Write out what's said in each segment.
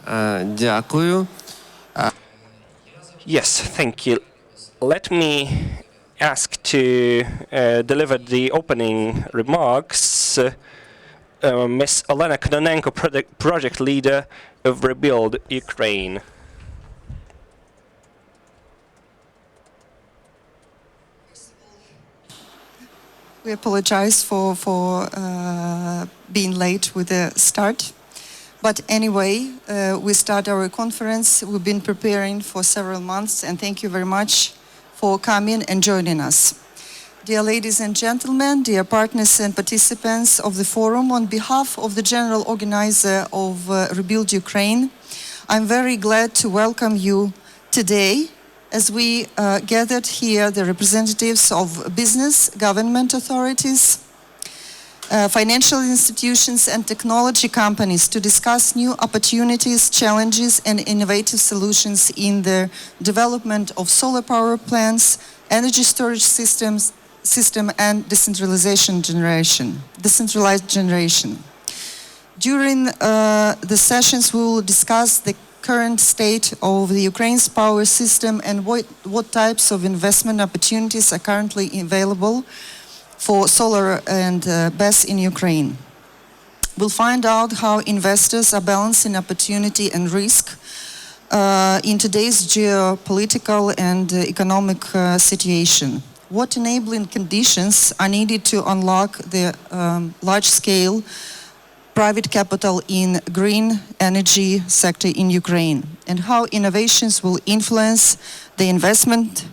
Дякую. Yes, thank you. Let me ask to deliver the opening remarks. Ms. Olena Kononenko, project leader of ReBuild Ukraine. We apologize for being late with the start. But anyway, we start our conference. We've been preparing for several months, and thank you very much for coming and joining us. Dear ladies and gentlemen, dear partners and participants of the forum, on behalf of the general organizer of ReBuild Ukraine, I'm very glad to welcome you today as we gathered here the representatives of business, government authorities, financial institutions and technology companies to discuss new opportunities, challenges and innovative solutions in the development of solar power plants, energy storage system and decentralized generation. During the sessions we will discuss the current state of the Ukraine's power system and what types of investment opportunities are currently available for solar and BESS in Ukraine. We'll find out how investors are balancing opportunity and risk in today's geopolitical and economic situation. What enabling conditions are needed to unlock the large-scale private capital in green energy sector in Ukraine, and how innovations will influence the investment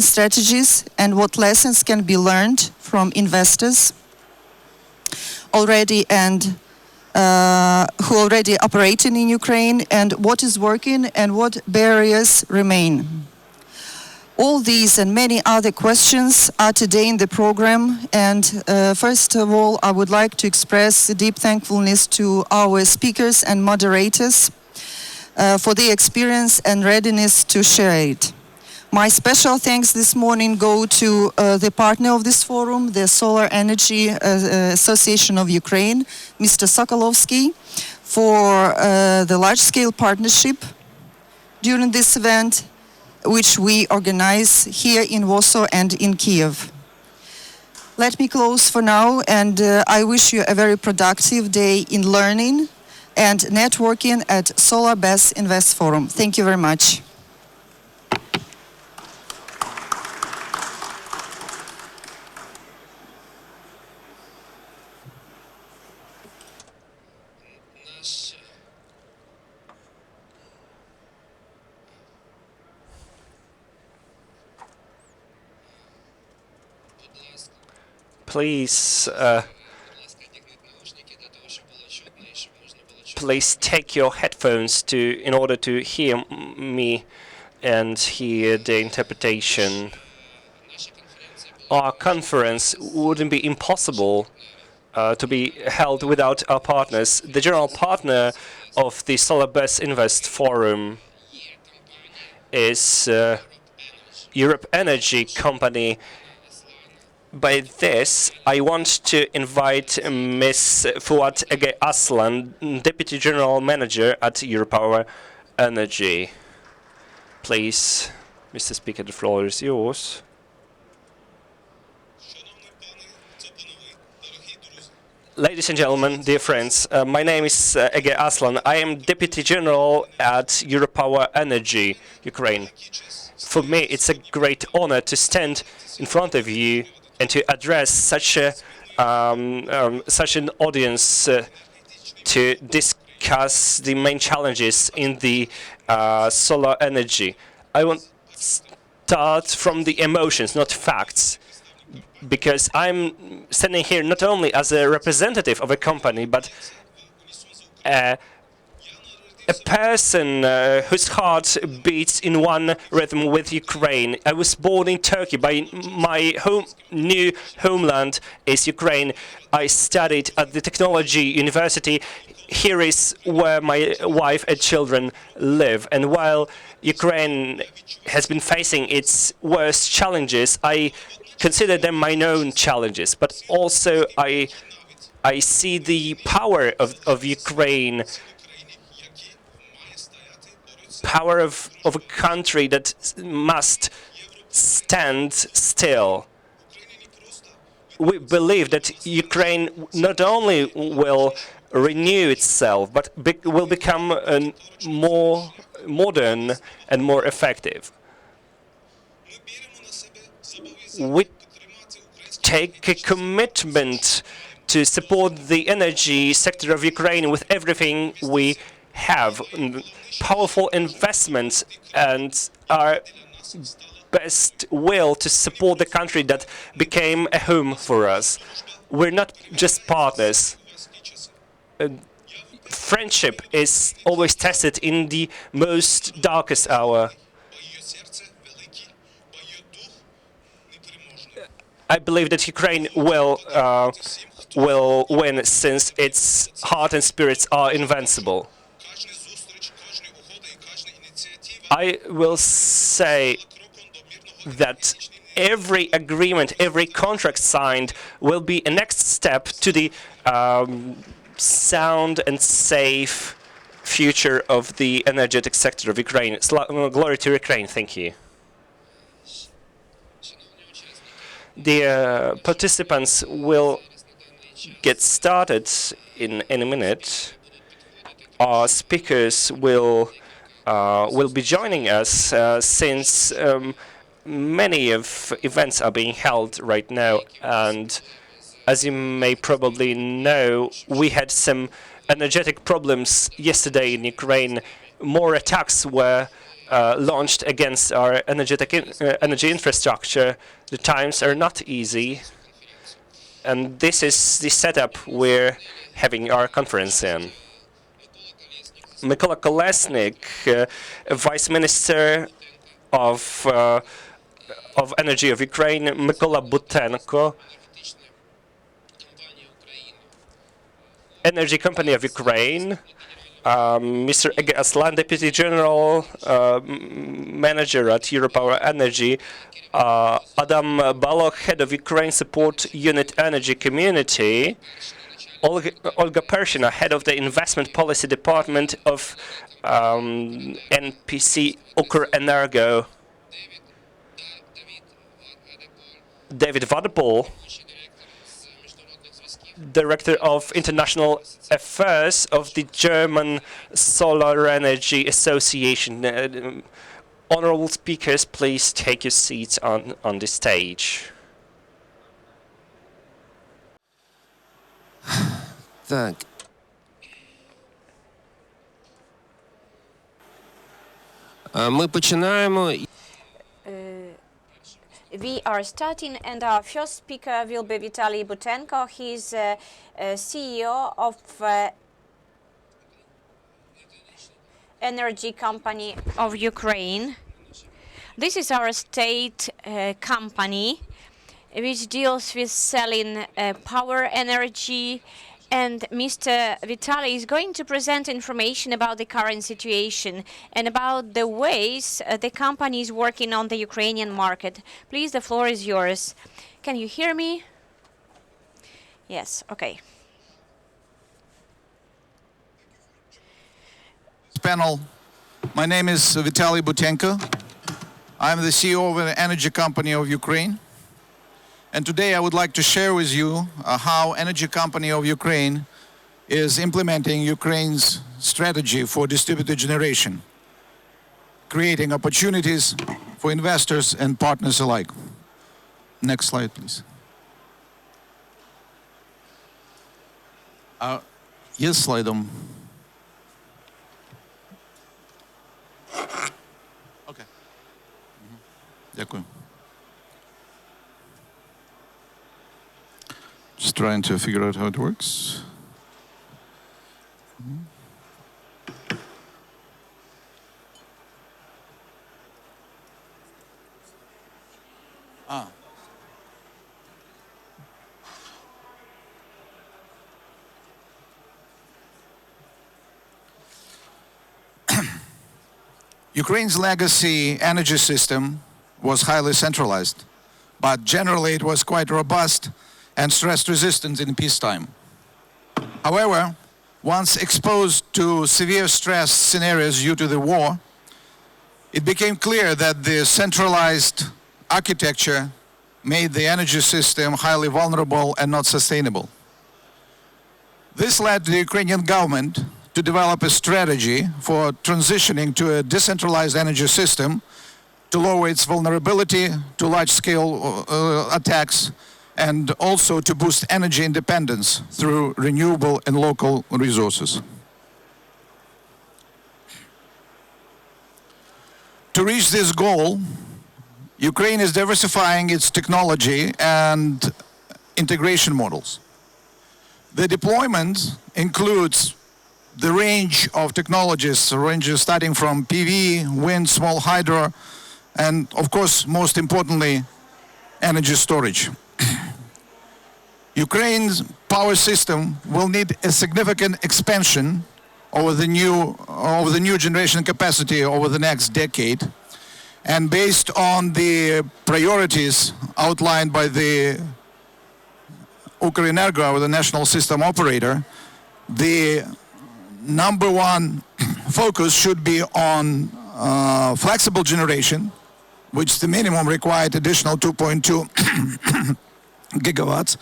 strategies and what lessons can be learned from investors already and who already operating in Ukraine, and what is working and what barriers remain. All these and many other questions are today in the program, and first of all I would like to express deep thankfulness to our speakers and moderators for their experience and readiness to share it. My special thanks this morning go to the partner of this forum, the Solar Energy Association of Ukraine, Mr. Sokolovsky, for the large-scale partnership during this event, which we organize here in Warsaw and in Kiev. Let me close for now, and I wish you a very productive day in learning and networking at Solar BESS Invest Forum. Thank you very much. Please, please take your headphones in order to hear me and hear the interpretation. Our conference wouldn't be impossible to be held without our partners. The general partner of the Solar BESS Invest Forum is Europe Energy company. By this, I want to invite Ms. Fuat Ege Aslan, Deputy General Manager at Europower Energy. Please, Mr. Speaker, the floor is yours. Ladies and gentlemen, dear friends, my name is Ege Aslan. I am Deputy General at Europower Energy, Ukraine. For me, it's a great honor to stand in front of you and to address such an audience to discuss the main challenges in the solar energy. I want to start from the emotions, not facts, because I'm standing here not only as a representative of a company, but a person whose heart beats in one rhythm with Ukraine. I was born in Turkey, but my new homeland is Ukraine. I studied at the technology university. Here is where my wife and children live. And while Ukraine has been facing its worst challenges, I consider them my own challenges. But also I see the power of Ukraine power of a country that must stand still. We believe that Ukraine not only will renew itself, but will become more modern and more effective. We take a commitment to support the energy sector of Ukraine with everything we have, powerful investments, and our best will to support the country that became a home for us. We're not just partners. Friendship is always tested in the most darkest hour. I believe that Ukraine will win, since its heart and spirits are invincible. I will say that every agreement, every contract signed will be a next step to the sound and safe future of the energetic sector of Ukraine. Glory to Ukraine. Thank you. The participants will get started in a minute. Our speakers will be joining us since many of events are being held right now, and as you may probably know, we had some energetic problems yesterday in Ukraine. More attacks were launched against our energy infrastructure. The times are not easy, and this is the setup we're having our conference in. Mykola Kolesnik, Vice Minister of Energy of Ukraine, Mykola Butenko, Energy Company of Ukraine, Mr. Ege Aslan, Deputy General Manager at Europower Energy, Adam Balog, Head of Ukraine Support Unit Energy Community, Olga Pershina, Head of the Investment Policy Department of NPC Ukrenergo, David Vadapol, Director of International Affairs of the German Solar Energy Association. Honorable speakers, please take your seats on the stage. Так. Ми починаємо. We are starting, and our first speaker will be Vitaly Butenko. He is CEO of Energy Company of Ukraine. This is our state company which deals with selling power energy, and Mr. Vitaly is going to present information about the current situation and about the ways the company is working on the Ukrainian market. Please, the floor is yours. Can you hear me? Yes, okay. Panel. My name is Vitaly Butenko. I'm the CEO of an energy company of Ukraine. And today I would like to share with you how Energy Company of Ukraine is implementing Ukraine's strategy for distributed generation, creating opportunities for investors and partners alike. Next slide, please. Є слайдом. Окей. Дякую. Just trying to figure out how it works. Ukraine's legacy energy system was highly centralized, but generally it was quite robust and stress-resistant in peacetime. However, once exposed to severe stress scenarios due to the war, it became clear that the centralized architecture made the energy system highly vulnerable and not sustainable. This led the Ukrainian government to develop a strategy for transitioning to a decentralized energy system to lower its vulnerability to large-scale attacks and also to boost energy independence through renewable and local resources. To reach this goal, Ukraine is diversifying its technology and integration models. The deployment includes the range of technologies, ranges starting from PV, wind, small hydro, and of course, most importantly, energy storage. Ukraine's power system will need a significant expansion over the new generation capacity over the next decade. And based on the priorities outlined by the Ukrenergo, or the national system operator, the number one focus should be on flexible generation, which the minimum required additional 2.2 gigawatts,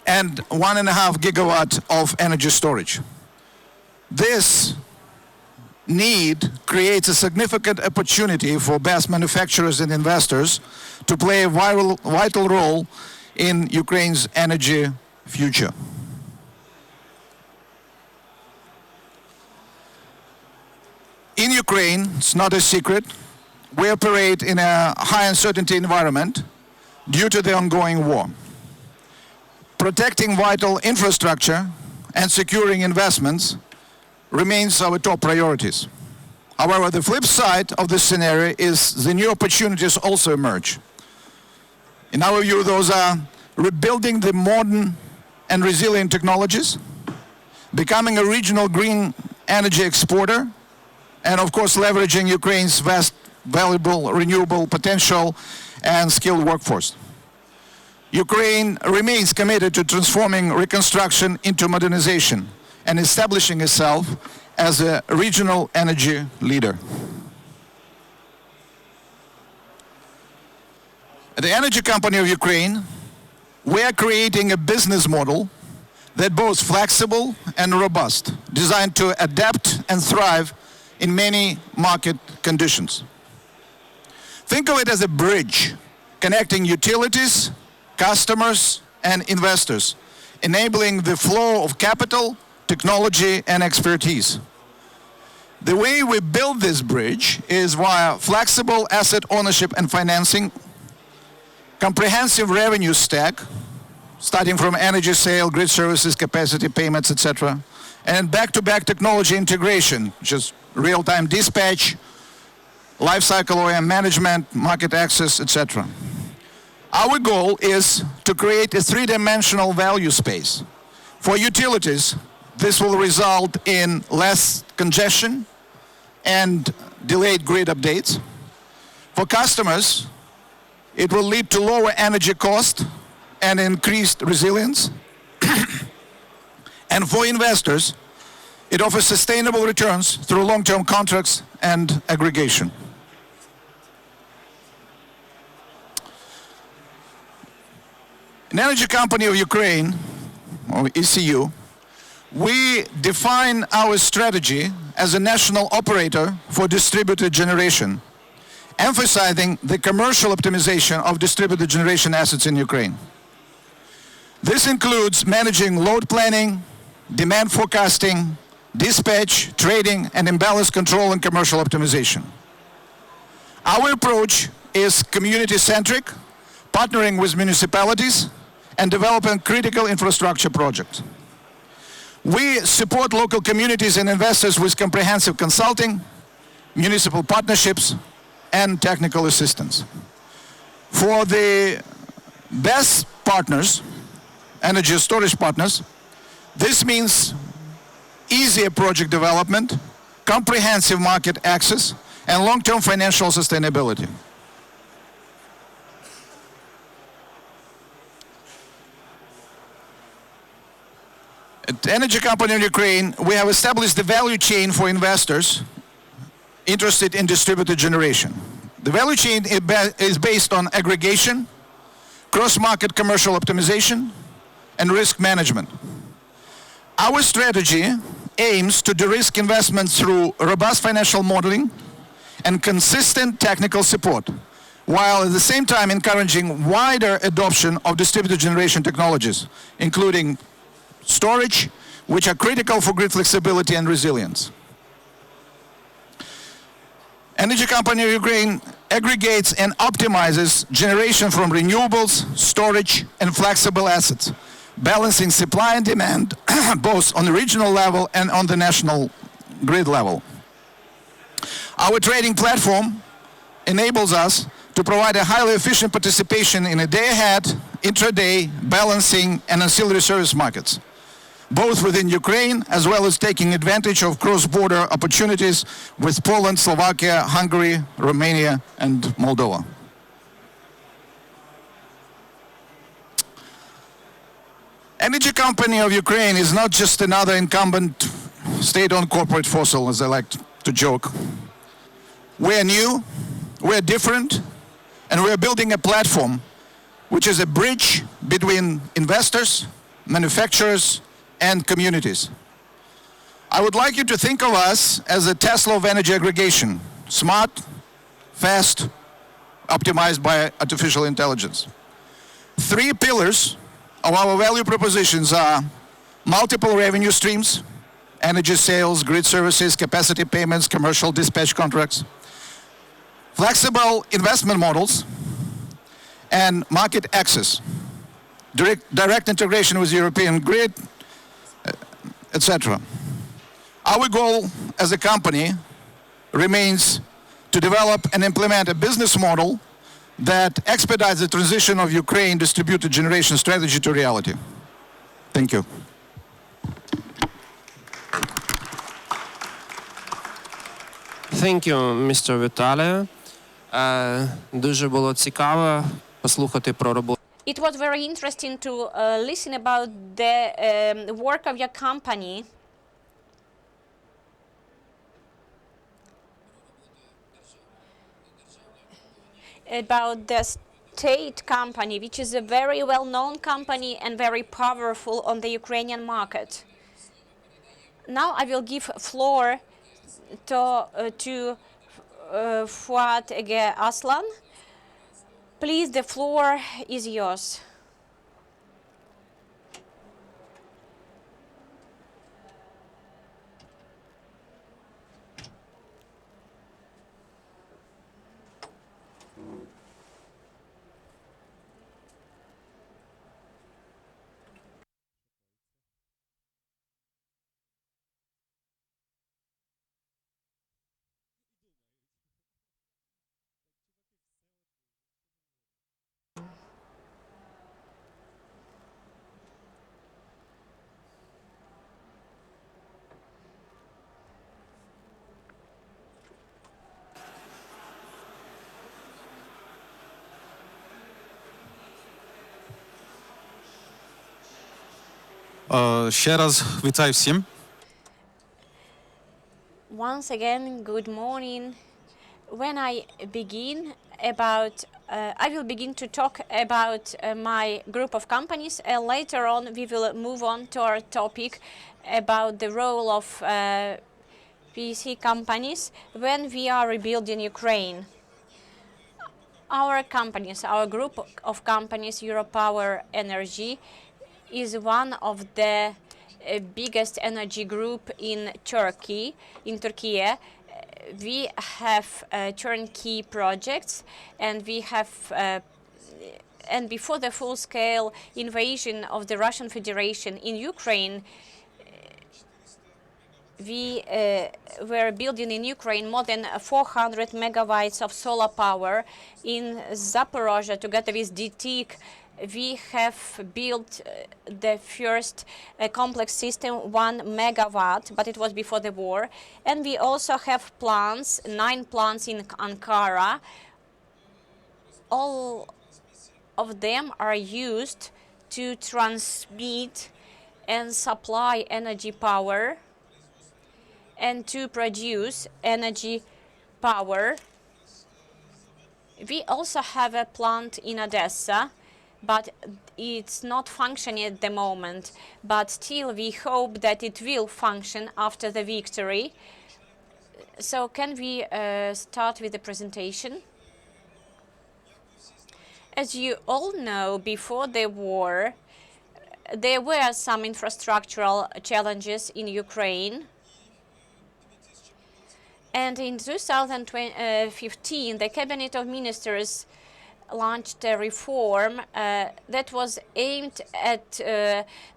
and 1.5 gigawatt of energy storage. This need creates a significant opportunity for BESS manufacturers and investors to play a vital role in Ukraine's energy future. In Ukraine, it's not a secret, we operate in a high uncertainty environment due to the ongoing war. Protecting vital infrastructure and securing investments remains our top priorities. However, the flip side of this scenario is the new opportunities also emerge. In our view, those are rebuilding the modern and resilient technologies, becoming a regional green energy exporter, and of course leveraging Ukraine's vast, valuable renewable potential and skilled workforce. Ukraine remains committed to transforming reconstruction into modernization and establishing itself as a regional energy leader. At the Energy Company of Ukraine, we are creating a business model that both flexible and robust, designed to adapt and thrive in many market conditions. Think of it as a bridge connecting utilities, customers, and investors, enabling the flow of capital, technology, and expertise. The way we build this bridge is via flexible asset ownership and financing, comprehensive revenue stack, starting from energy sale, grid services, capacity payments, etc., and back-to-back technology integration, which is real-time dispatch, lifecycle OEM management, market access, etc. Our goal is to create a three-dimensional value space. For utilities, this will result in less congestion and delayed grid updates. For customers, it will lead to lower energy cost and increased resilience. And for investors, it offers sustainable returns through long-term contracts and aggregation. In Energy Company of Ukraine, or ECU, we define our strategy as a national operator for distributed generation, emphasizing the commercial optimization of distributed generation assets in Ukraine. This includes managing load planning, demand forecasting, dispatch, trading, and imbalance control and commercial optimization. Our approach is community-centric, partnering with municipalities and developing critical infrastructure projects. We support local communities and investors with comprehensive consulting, municipal partnerships, and technical assistance. For the BESS partners, energy storage partners, this means easier project development, comprehensive market access, and long-term financial sustainability. At Energy Company in Ukraine, we have established the value chain for investors interested in distributed generation. The value chain is based on aggregation, cross-market commercial optimization, and risk management. Our strategy aims to de-risk investments through robust financial modeling and consistent technical support, while at the same time encouraging wider adoption of distributed generation technologies, including storage, which are critical for grid flexibility and resilience. Energy Company of Ukraine aggregates and optimizes generation from renewables, storage, and flexible assets, balancing supply and demand both on the regional level and on the national grid level. Our trading platform enables us to provide a highly efficient participation in a day-ahead, intraday, balancing, and ancillary service markets, both within Ukraine as well as taking advantage of cross-border opportunities with Poland, Slovakia, Hungary, Romania, and Moldova. Energy Company of Ukraine is not just another incumbent state-owned corporate fossil, as I like to joke. We're new, we're different, and we're building a platform which is a bridge between investors, manufacturers, and communities. I would like you to think of us as a Tesla of energy aggregation: smart, fast, optimized by artificial intelligence. Three pillars of our value propositions are multiple revenue streams: energy sales, grid services, capacity payments, commercial dispatch contracts; flexible investment models; and market access, direct integration with the European grid, etc. Our goal as a company remains to develop and implement a business model that expedites the transition of Ukraine distributed generation strategy to reality. Thank you. Thank you, Mr. Vitaly. Дуже було цікаво послухати про роботу. It was very interesting to listen about the work of your company. About the state company, which is a very well-known company and very powerful on the Ukrainian market. Now I will give floor to Fuat Ege Aslan. Please, the floor is yours. Ще раз вітаю всім. Once again, good morning. When I begin about, I will begin to talk about my group of companies. Later on, we will move on to our topic about the role of PEC companies when we are rebuilding Ukraine. Our companies, our group of companies, Europower Energy, is one of the biggest energy group in Turkey. We have turnkey projects, and we have and before the full-scale invasion of the Russian Federation in Ukraine, we were building in Ukraine more than 400 megawatts of solar power. In Zaporozhye, together with DTIC, we have built the first complex system, 1 megawatt, but it was before the war. And we also have plants, 9 plants in Ankara. All of them are used to transmit and supply energy power and to produce energy power. We also have a plant in Odessa, but it's not functioning at the moment. But still, we hope that it will function after the victory. So can we start with the presentation? As you all know, before the war, there were some infrastructural challenges in Ukraine. And in 2015, the Cabinet of Ministers launched a reform that was aimed at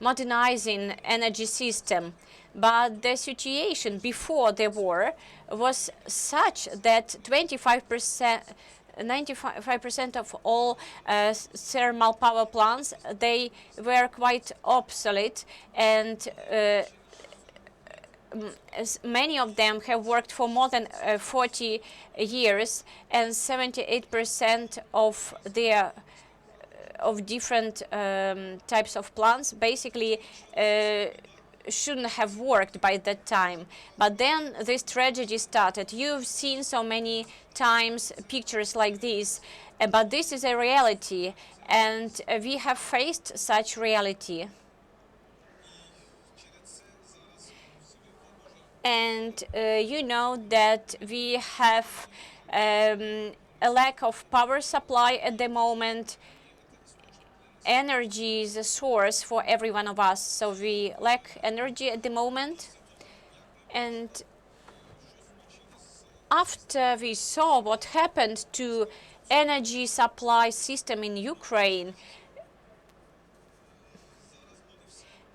modernizing energy system. But the situation before the war was such that 95% of all thermal power plants, they were quite obsolete, and many of them have worked for more than 40 years, and 78% of their different types of plants basically shouldn't have worked by that time. But then this tragedy started. You've seen so many times pictures like this, but this is a reality, and we have faced such reality. And you know that we have a lack of power supply at the moment. Energy is a source for every one of us, so we lack energy at the moment. And after we saw what happened to energy supply system in Ukraine,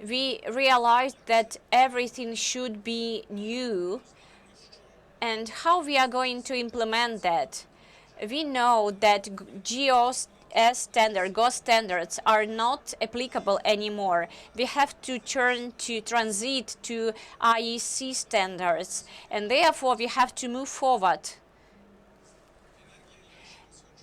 we realized that everything should be new. And how we are going to implement that? We know that GOS standards are not applicable anymore. We have to transit to IEC standards, and therefore we have to move forward.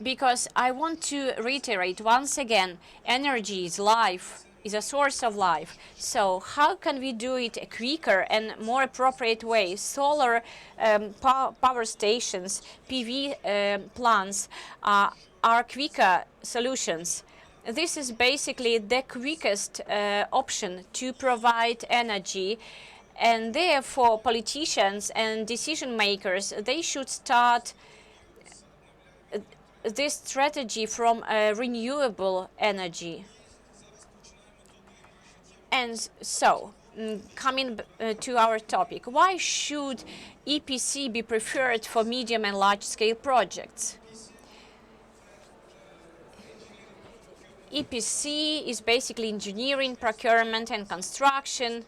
Because I want to reiterate once again, energy is life, is a source of life. So how can we do it a quicker and more appropriate way? Solar power stations, PV plants are quicker solutions. This is basically the quickest option to provide energy, and therefore politicians and decision makers, they should start this strategy from renewable energy. And so, coming to our topic, why should EPC be preferred for medium and large-scale projects? EPC is basically engineering, procurement, and construction.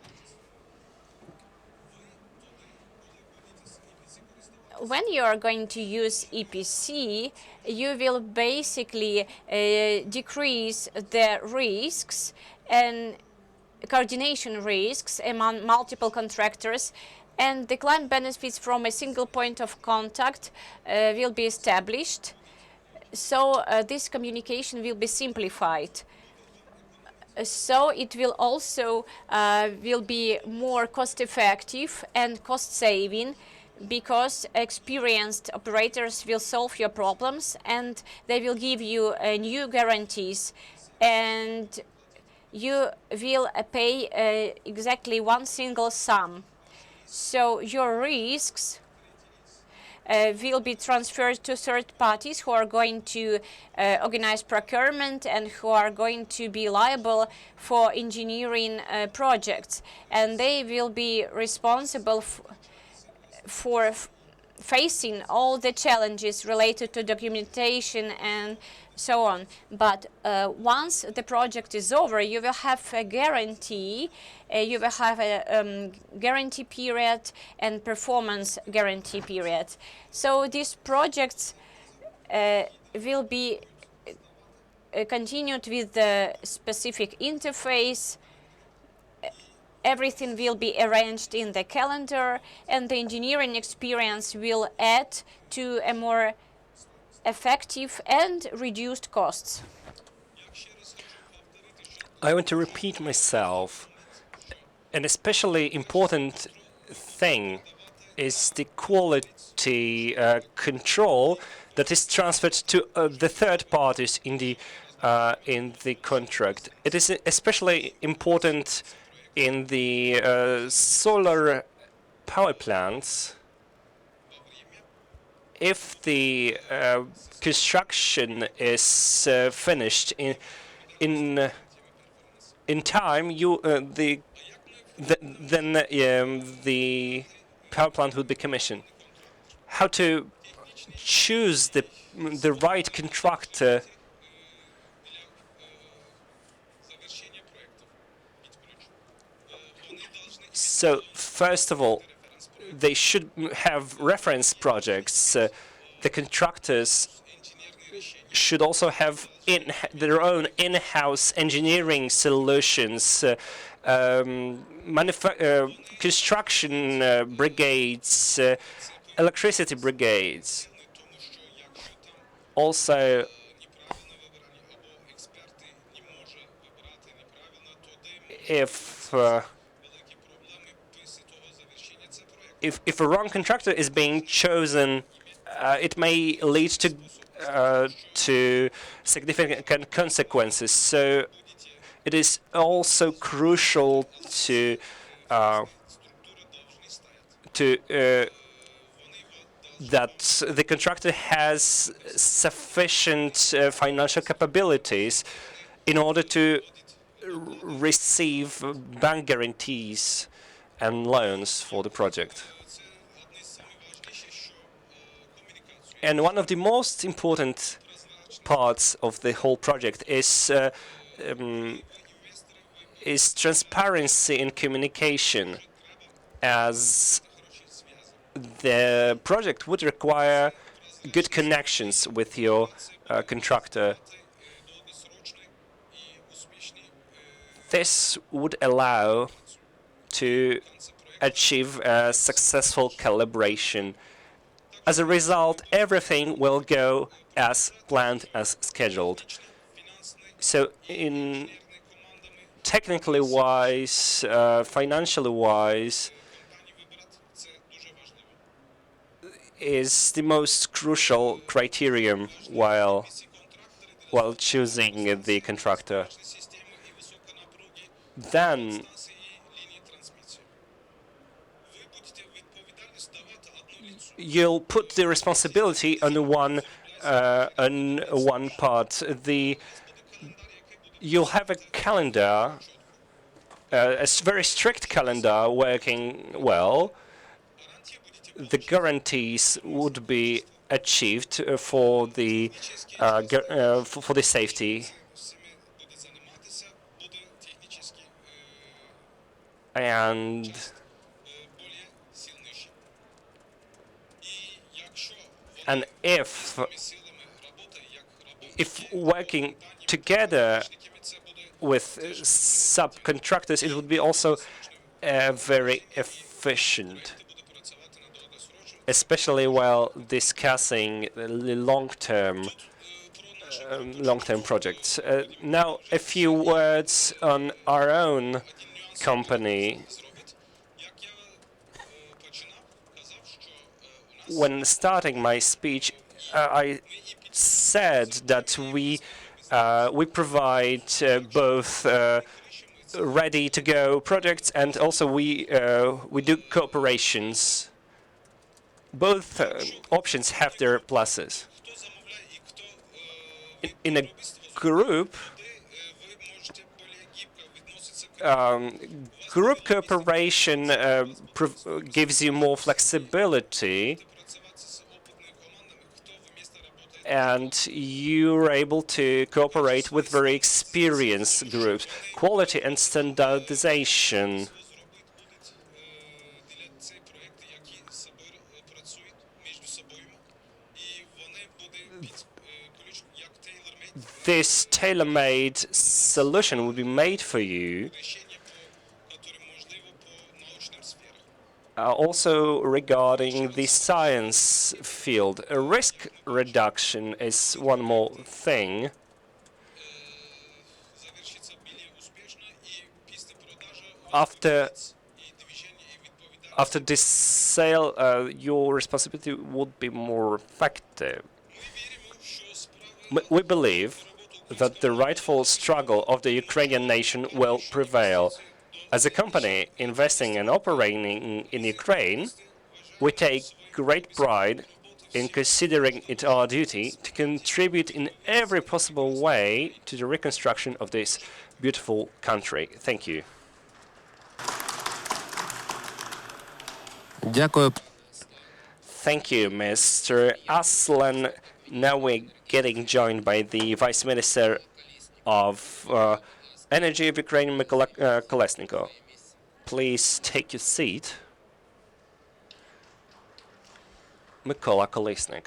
When you are going to use EPC, you will basically decrease the risks and coordination risks among multiple contractors, and the client benefits from a single point of contact will be established. So this communication will be simplified. So it will also will be more cost-effective and cost-saving, because experienced operators will solve your problems and they will give you new guarantees, and you will pay exactly one single sum. So your risks will be transferred to third parties who are going to organize procurement and who are going to be liable for engineering projects, and they will be responsible for facing all the challenges related to documentation and so on. But once the project is over, you will have a guarantee. You will have a guarantee period and performance guarantee period. So these projects will be continued with the specific interface. Everything will be arranged in the calendar, and the engineering experience will add to a more effective and reduced costs. I want to repeat myself. An especially important thing is the quality control that is transferred to the third parties in the contract. It is especially important in the solar power plants. If the construction is finished in time, then the power plant would be commissioned. How to choose the right contractor? So first of all, they should have reference projects. The contractors should also have their own in-house engineering solutions, construction brigades, electricity brigades. Also, if a wrong contractor is being chosen, it may lead to significant consequences. So it is also crucial that the contractor has sufficient financial capabilities in order to receive bank guarantees and loans for the project. And one of the most important parts of the whole project is transparency in communication, as the project would require good connections with your contractor. This would allow to achieve a successful calibration. As a result, everything will go as planned, as scheduled. So technically wise, financially wise, is the most crucial criterion while choosing the contractor. Then you'll put the responsibility on one part. You'll have a calendar, a very strict calendar working well. The guarantees would be achieved for the safety. And if working together with subcontractors, it would be also very efficient, especially while discussing the long-term projects. Now, a few words on our own company. When starting my speech, I said that we provide both ready-to-go projects, and also we do cooperations. Both options have their pluses. In a group, group cooperation gives you more flexibility, and you're able to cooperate with very experienced groups. Quality and standardization. This tailor-made solution will be made for you. Also regarding the science field, risk reduction is one more thing. After After this sale, your responsibility would be more effective. We believe that the rightful struggle of the Ukrainian nation will prevail. As a company investing and operating in Ukraine, we take great pride in considering it our duty to contribute in every possible way to the reconstruction of this beautiful country. Thank you. Дякую. Thank you, Mr. Aslan. Now we're getting joined by the Vice Minister of Energy of Ukraine, Mykola Kolesniko. Please take your seat. Mykola Kolesnik.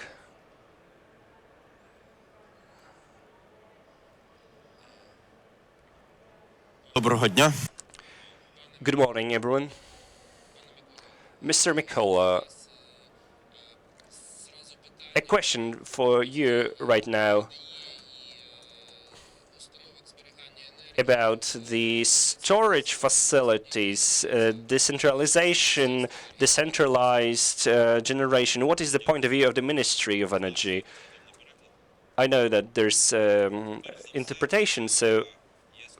Доброго дня. Good morning, everyone. Mr. Mykola, a question for you right now about the storage facilities, decentralization, decentralized generation. What is the point of view of the Ministry of Energy? I know that there's interpretation, so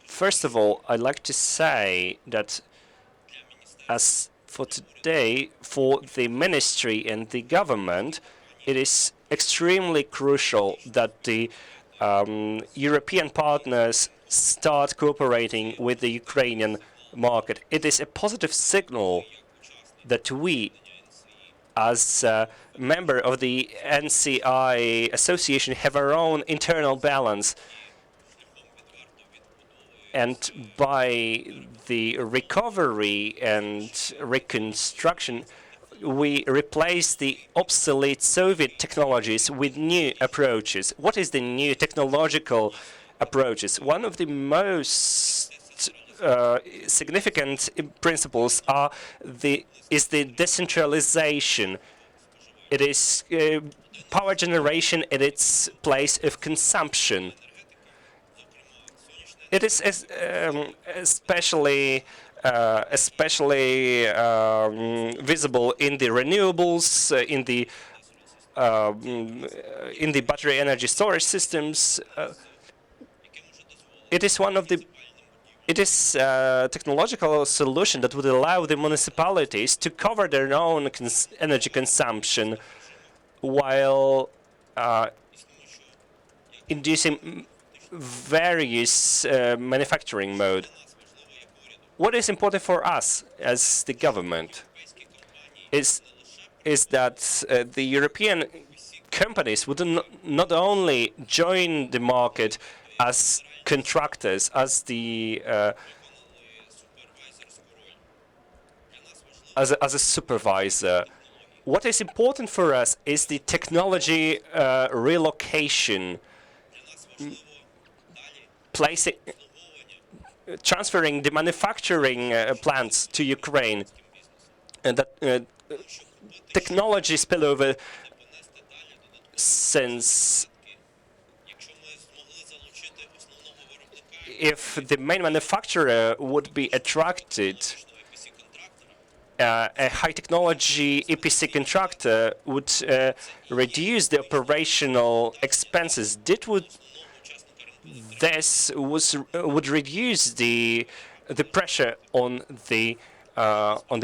first of all, I'd like to say that as for today, for the ministry and the government, it is extremely crucial that the European partners start cooperating with the Ukrainian market. It is a positive signal that we, as a member of the NCI association, have our own internal balance. And by the recovery and reconstruction, we replace the obsolete Soviet technologies with new approaches. What is the new technological approaches? One of the most significant principles is the decentralization. It is power generation at its place of consumption. It is especially visible in the renewables, in the battery energy storage systems. It is a technological solution that would allow the municipalities to cover their own energy consumption while inducing various manufacturing mode. What is important for us as the government is that the European companies would not only join the market as contractors, as the as a supervisor. What is important for us is the technology relocation, transferring the manufacturing plants to Ukraine, and that technology spillover, since if the main manufacturer would be attracted, a high-technology EPC contractor would reduce the operational expenses. This would reduce the pressure on the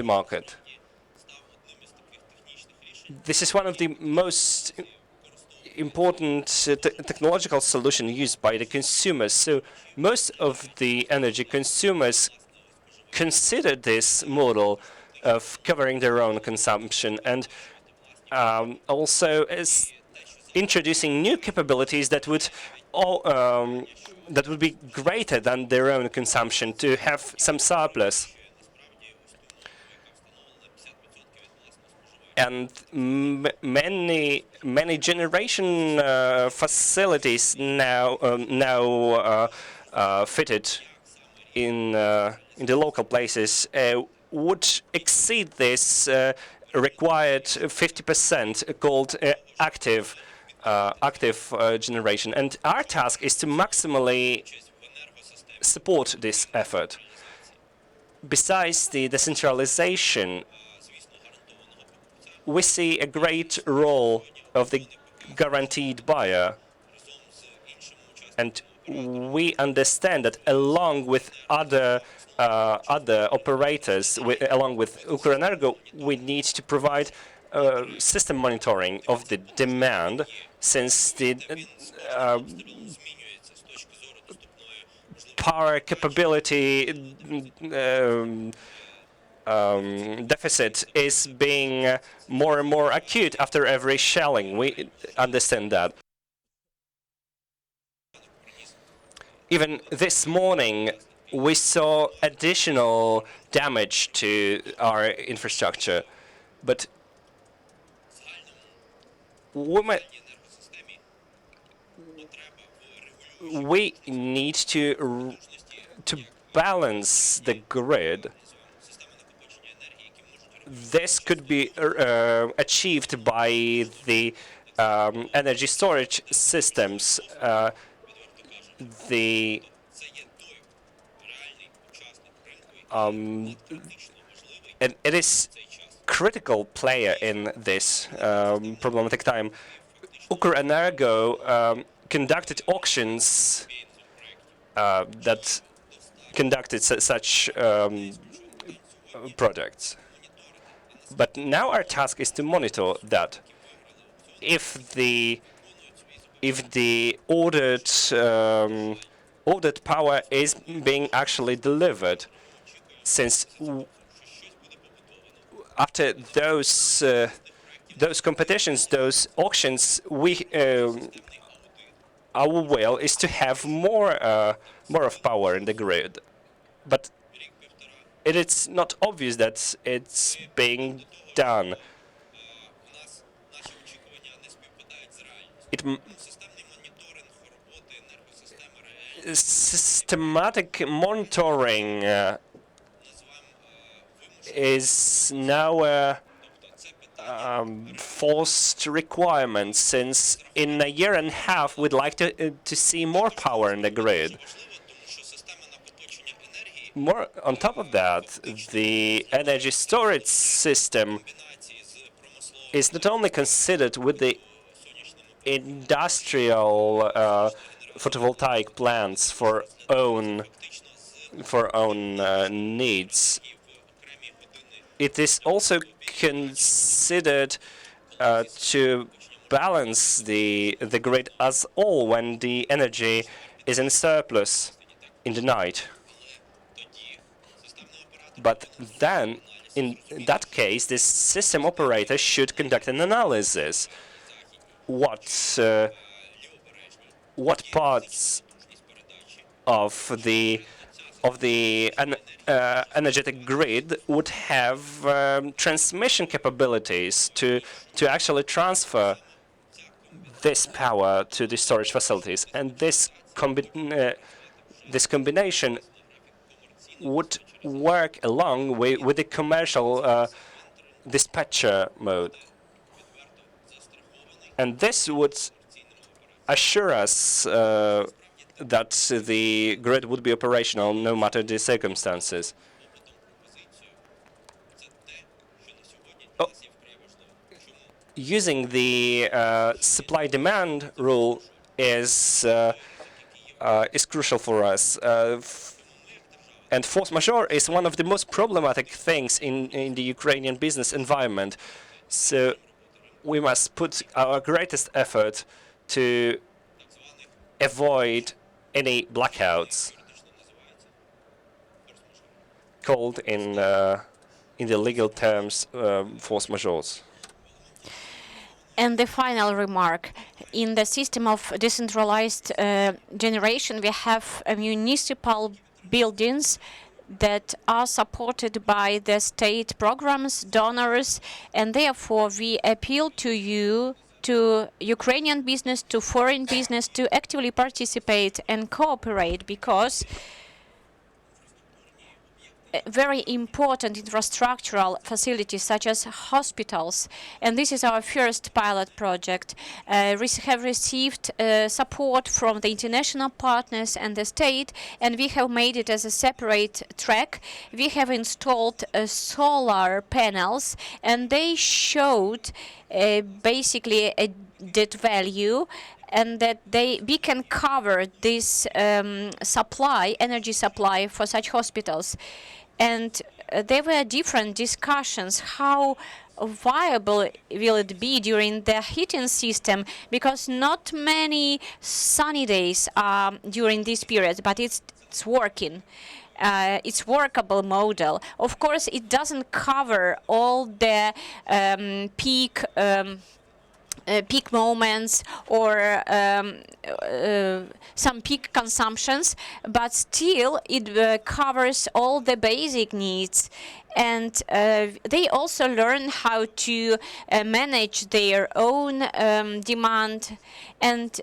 market. This is one of the most important technological solutions used by the consumers. So most of the energy consumers consider this model of covering their own consumption, and also as introducing new capabilities that would be greater than their own consumption, to have some surplus. And many generation facilities now fitted in the local places would exceed this required 50%, called active generation. And our task is to maximally support this effort. Besides the decentralization, we see a great role of the guaranteed buyer. And we understand that along with other operators, along with Ukrenergo, we need to provide system monitoring of the demand, since the power capability deficit is being more and more acute after every shelling. We understand that. Even this morning, we saw additional damage to our infrastructure, but we need to balance the grid. This could be achieved by the energy storage systems. It is critical player in this problematic time. Ukrenergo conducted auctions that conducted such projects. But now our task is to monitor that. If the ordered power is being actually delivered, since after those competitions, those auctions, our will is to have more of power in the grid, but it is not obvious that it's being done. Systematic monitoring is now a forced requirement, since in a year and a half we'd like to see more power in the grid. More on top of that, the energy storage system is not only considered with the industrial photovoltaic plants for own needs. It is also considered to balance the grid as all when the energy is in surplus in the night. But then, in that case, this system operator should conduct an analysis. What parts of the energetic grid would have transmission capabilities to actually transfer this power to the storage facilities, and this combination would work along with the commercial dispatcher mode, and this would assure us that the grid would be operational no matter the circumstances. Using the supply-demand rule is crucial for us. And force majeure is one of the most problematic things in the Ukrainian business environment. So we must put our greatest effort to avoid any blackouts, called in the legal terms force majeures. And the final remark, in the system of decentralized generation, we have municipal buildings that are supported by the state programs, donors, and therefore we appeal to you, to Ukrainian business, to foreign business, to actively participate and cooperate, because very important infrastructural facilities such as hospitals, and this is our first pilot project. We have received support from the international partners and the state, and we have made it as a separate track. We have installed solar panels, and they showed basically a added value, and that we can cover this energy supply for such hospitals. And there were different discussions how viable will it be during the heating system, because not many sunny days are during this period, but it's working. It's workable model. Of course, it doesn't cover all the peak moments or some peak consumptions, but still it covers all the basic needs. And they also learn how to manage their own demand. And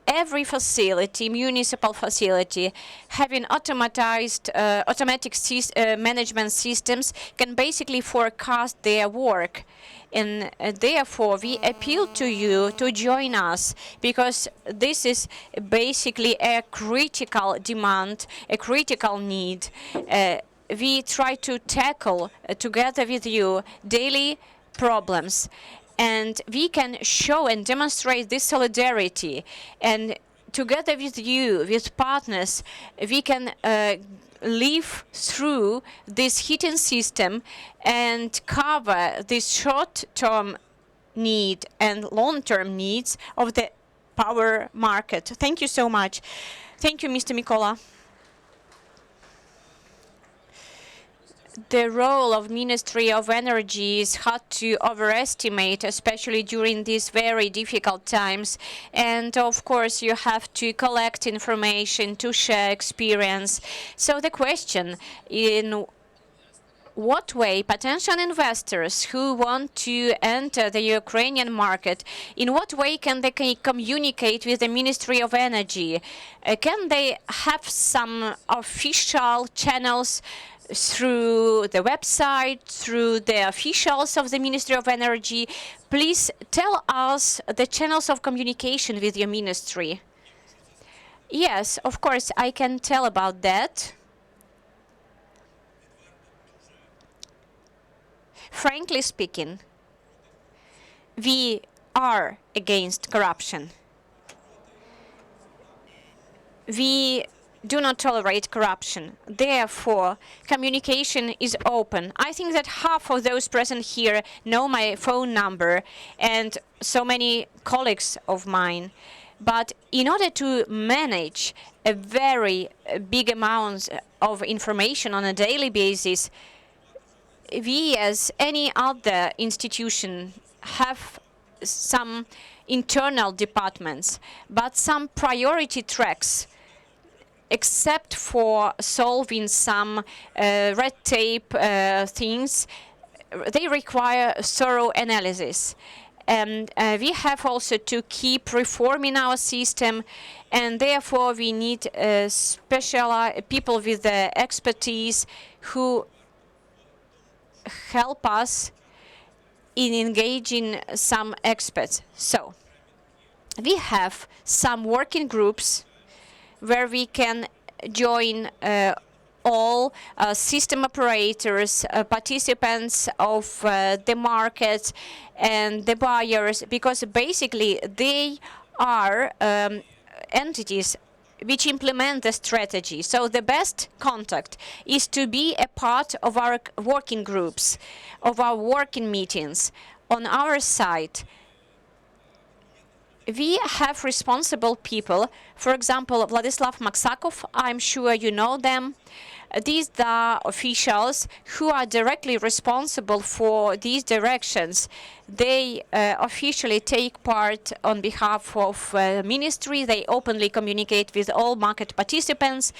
every facility, municipal facility, having automatic management systems can basically forecast their work. And therefore, we appeal to you to join us, because this is basically a critical demand, a critical need. We try to tackle together with you daily problems, and we can show and demonstrate this solidarity. And together with you, with partners, we can live through this heating system and cover this short-term need and long-term needs of the power market. Thank you so much. Thank you, Mr. Mikola. The role of Ministry of Energy is hard to overestimate, especially during these very difficult times. And of course, you have to collect information to share experience. So the question, in what way potential investors who want to enter the Ukrainian market, in what way can they communicate with the Ministry of Energy? Can they have some official channels through the website, through the officials of the Ministry of Energy? Please tell us the channels of communication with your ministry. Yes, of course, I can tell about that. Frankly speaking, we are against corruption. We do not tolerate corruption. Therefore, communication is open. I think that half of those present here know my phone number, and so many colleagues of mine. But in order to manage a very big amount of information on a daily basis, we, as any other institution, have some internal departments, but some priority tracks, except for solving some red tape things, they require thorough analysis. And we have also to keep reforming our system, and therefore we need special people with expertise who help us in engaging some experts. So we have some working groups where we can join all system operators, participants of the market, and the buyers, because basically they are entities which implement the strategy. So the best contact is to be a part of our working groups, of our working meetings. On our side, we have responsible people. For example, Vladislav Maksakov, I'm sure you know them. These are officials who are directly responsible for these directions. They officially take part on behalf of ministry. They openly communicate with all market participants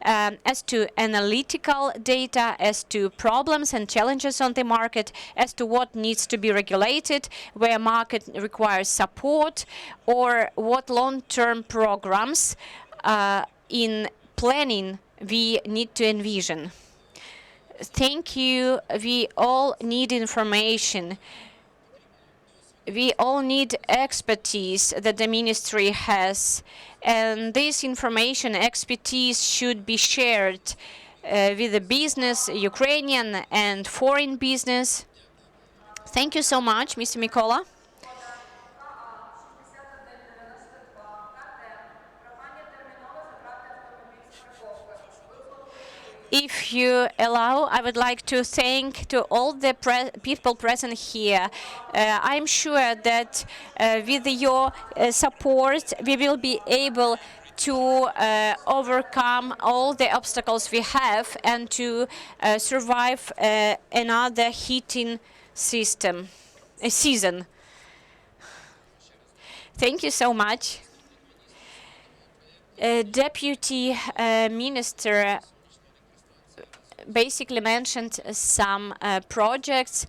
as to analytical data, as to problems and challenges on the market, as to what needs to be regulated, where market requires support, or what long-term programs in planning we need to envision. Thank you. We all need information. We all need expertise that the ministry has, and this information expertise should be shared with the business, Ukrainian and foreign business. Thank you so much, Mr. Mikola. If you allow, I would like to thank to all the people present here. I'm sure that with your support, we will be able to overcome all the obstacles we have and to survive another heating season. Thank you so much. Deputy Minister basically mentioned some projects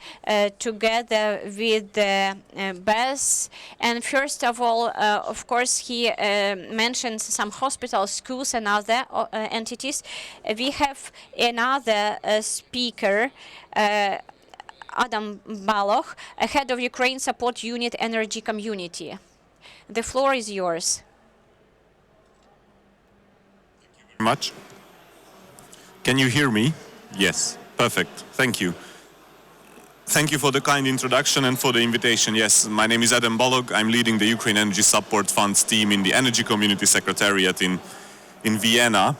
together with the BESS. And first of all, of course, he mentioned some hospitals, schools, and other entities. We have another speaker, Adam Baloch, head of Ukraine Support Unit Energy Community. The floor is yours. Much. Can you hear me? Yes, perfect. Thank you. Thank you for the kind introduction and for the invitation. Yes, my name is Adam Bolog. I'm leading the Ukraine Energy Support Funds team in the Energy Community Secretariat in Vienna.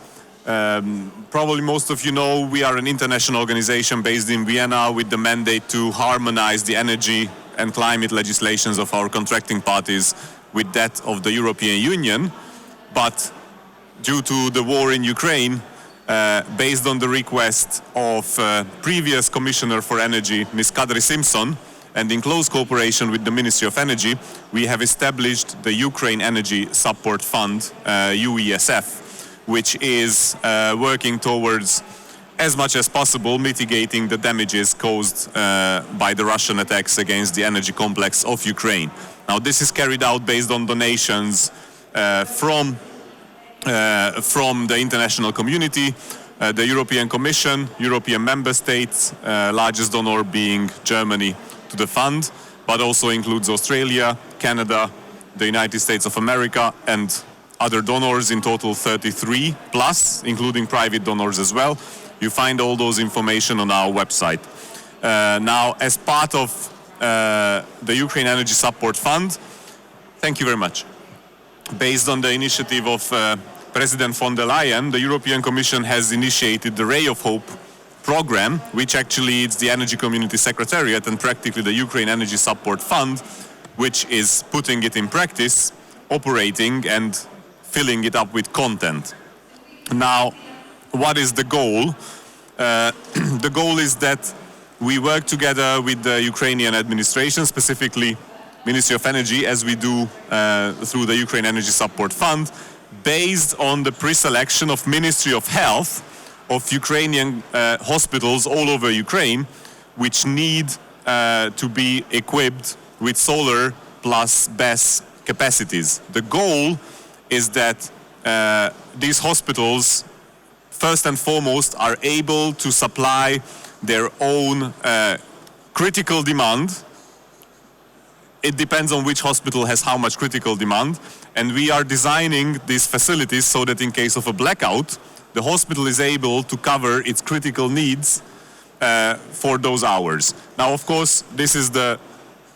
Probably most of you know we are an international organization based in Vienna with the mandate to harmonize the energy and climate legislations of our contracting parties with that of the European Union. But due to the war in Ukraine, based on the request of previous Commissioner for Energy, Ms. Kadri Simpson, and in close cooperation with the Ministry of Energy, we have established the Ukraine Energy Support Fund, UESF, which is working towards, as much as possible, mitigating the damages caused by the Russian attacks against the energy complex of Ukraine. Now, this is carried out based on donations from the international community, the European Commission, European member states, largest donor being Germany to the fund, but also includes Australia, Canada, the United States of America, and other donors, in total 33 plus, including private donors as well. You find all those information on our website. Now, as part of the Ukraine Energy Support Fund, thank you very much. Based on the initiative of President von der Leyen, the European Commission has initiated the Ray of Hope program, which actually is the Energy Community Secretariat and practically the Ukraine Energy Support Fund, which is putting it in practice, operating and filling it up with content. Now, what is the goal? The goal is that we work together with the Ukrainian administration, specifically Ministry of Energy, as we do through the Ukraine Energy Support Fund, based on the pre-selection of Ministry of Health of Ukrainian hospitals all over Ukraine, which need to be equipped with solar plus BESS capacities. The goal is that these hospitals, first and foremost, are able to supply their own critical demand. It depends on which hospital has how much critical demand, and we are designing these facilities so that in case of a blackout, the hospital is able to cover its critical needs for those hours. Now, of course, this is the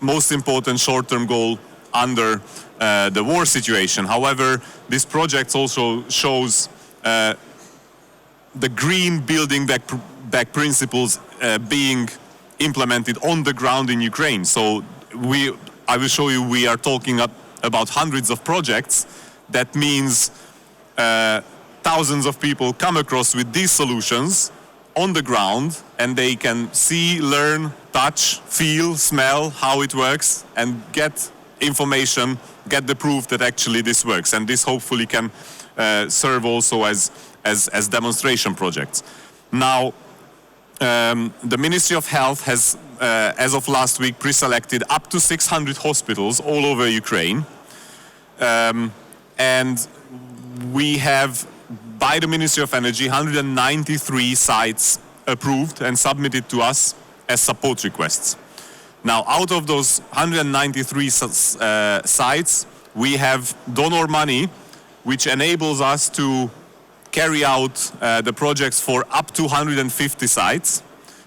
most important short-term goal under the war situation. However, this project also shows the green building back principles being implemented on the ground in Ukraine. So I will show you, we are talking about hundreds of projects. That means thousands of people come across with these solutions on the ground, and they can see, learn, touch, feel, smell how it works, and get information, get the proof that actually this works. And this hopefully can serve also as demonstration projects. Now, the Ministry of Health has, as of last week, pre-selected up to 600 hospitals all over Ukraine. And we have, by the Ministry of Energy, 193 sites approved and submitted to us as support requests. Now, out of those 193 sites, we have donor money, which enables us to carry out the projects for up to 150 sites.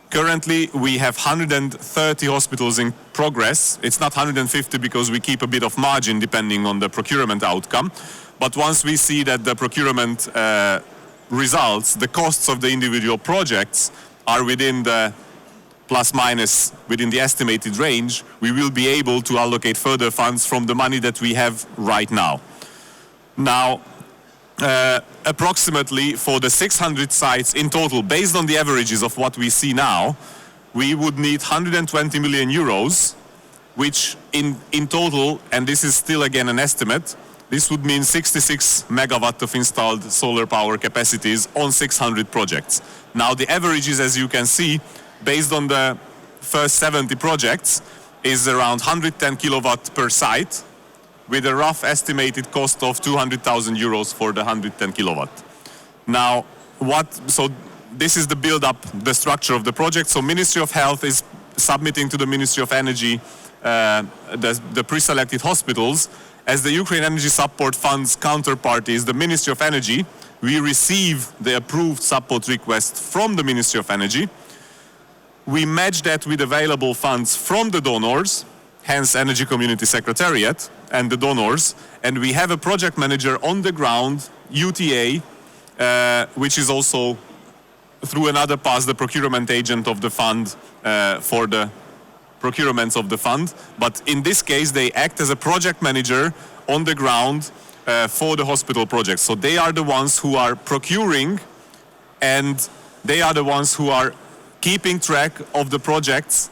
Currently, we have 130 hospitals in progress. It's not 150 because we keep a bit of margin depending on the procurement outcome. But once we see that the procurement results, the costs of the individual projects are within the plus minus within the estimated range, we will be able to allocate further funds from the money that we have right now. Now, approximately for the 600 sites in total, based on the averages of what we see now, we would need 120 million euros, which in total, and this is still again an estimate, this would mean 66 megawatt of installed solar power capacities on 600 projects. Now the averages, as you can see, based on the first 70 projects, is around 110 kilowatt per site, with a rough estimated cost of 200,000 euros for the 110 kilowatt. Now, so this is the build-up, the structure of the project. So Ministry of Health is submitting to the Ministry of Energy the pre-selected hospitals. As the Ukraine Energy Support Fund's counterparty is the Ministry of Energy, we receive the approved support request from the Ministry of Energy. We match that with available funds from the donors, hence Energy Community Secretariat and the donors, and we have a project manager on the ground, UTA, which is also through another pass the procurement agent of the fund for the procurements of the fund. But in this case, they act as a project manager on the ground for the hospital projects. So they are the ones who are procuring, and they are the ones who are keeping track of the projects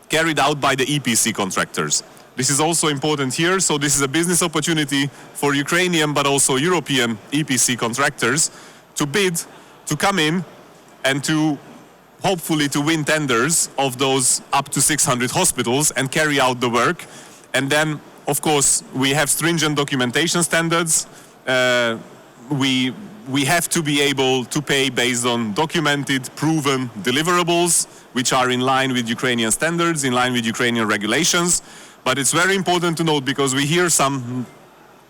carried out by the EPC contractors. This is also important here. So this is a business opportunity for Ukrainian but also European EPC contractors to bid, to come in, and to hopefully to win tenders of those up to 600 hospitals and carry out the work. And then, of course, we have stringent documentation standards. We have to be able to pay based on documented, proven deliverables, which are in line with Ukrainian standards, in line with Ukrainian regulations. But it's very important to note, because we hear some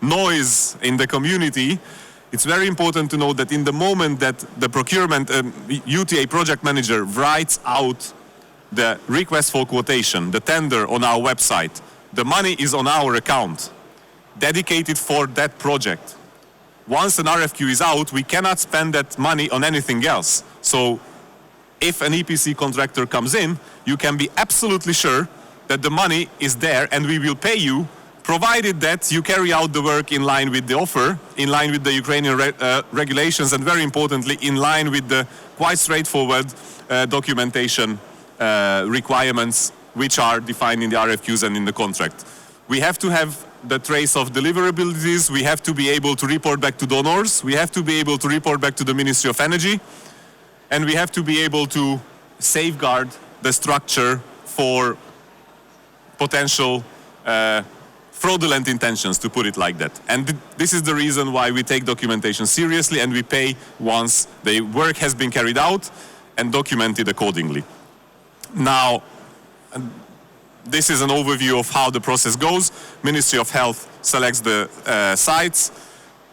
noise in the community, it's very important to note that in the moment that the procurement UTA project manager writes out the request for quotation, the tender on our website, the money is on our account, dedicated for that project. Once an RFQ is out, we cannot spend that money on anything else. So if an EPC contractor comes in, you can be absolutely sure that the money is there and we will pay you, provided that you carry out the work in line with the offer, in line with the Ukrainian regulations, and very importantly, in line with the quite straightforward documentation requirements which are defined in the RFQs and in the contract. We have to have the trace of deliverabilities, we have to be able to report back to donors, we have to be able to report back to the Ministry of Energy, and we have to be able to safeguard the structure for potential fraudulent intentions, to put it like that. And this is the reason why we take documentation seriously and we pay once the work has been carried out and documented accordingly. Now, this is an overview of how the process goes. Ministry of Health selects the sites.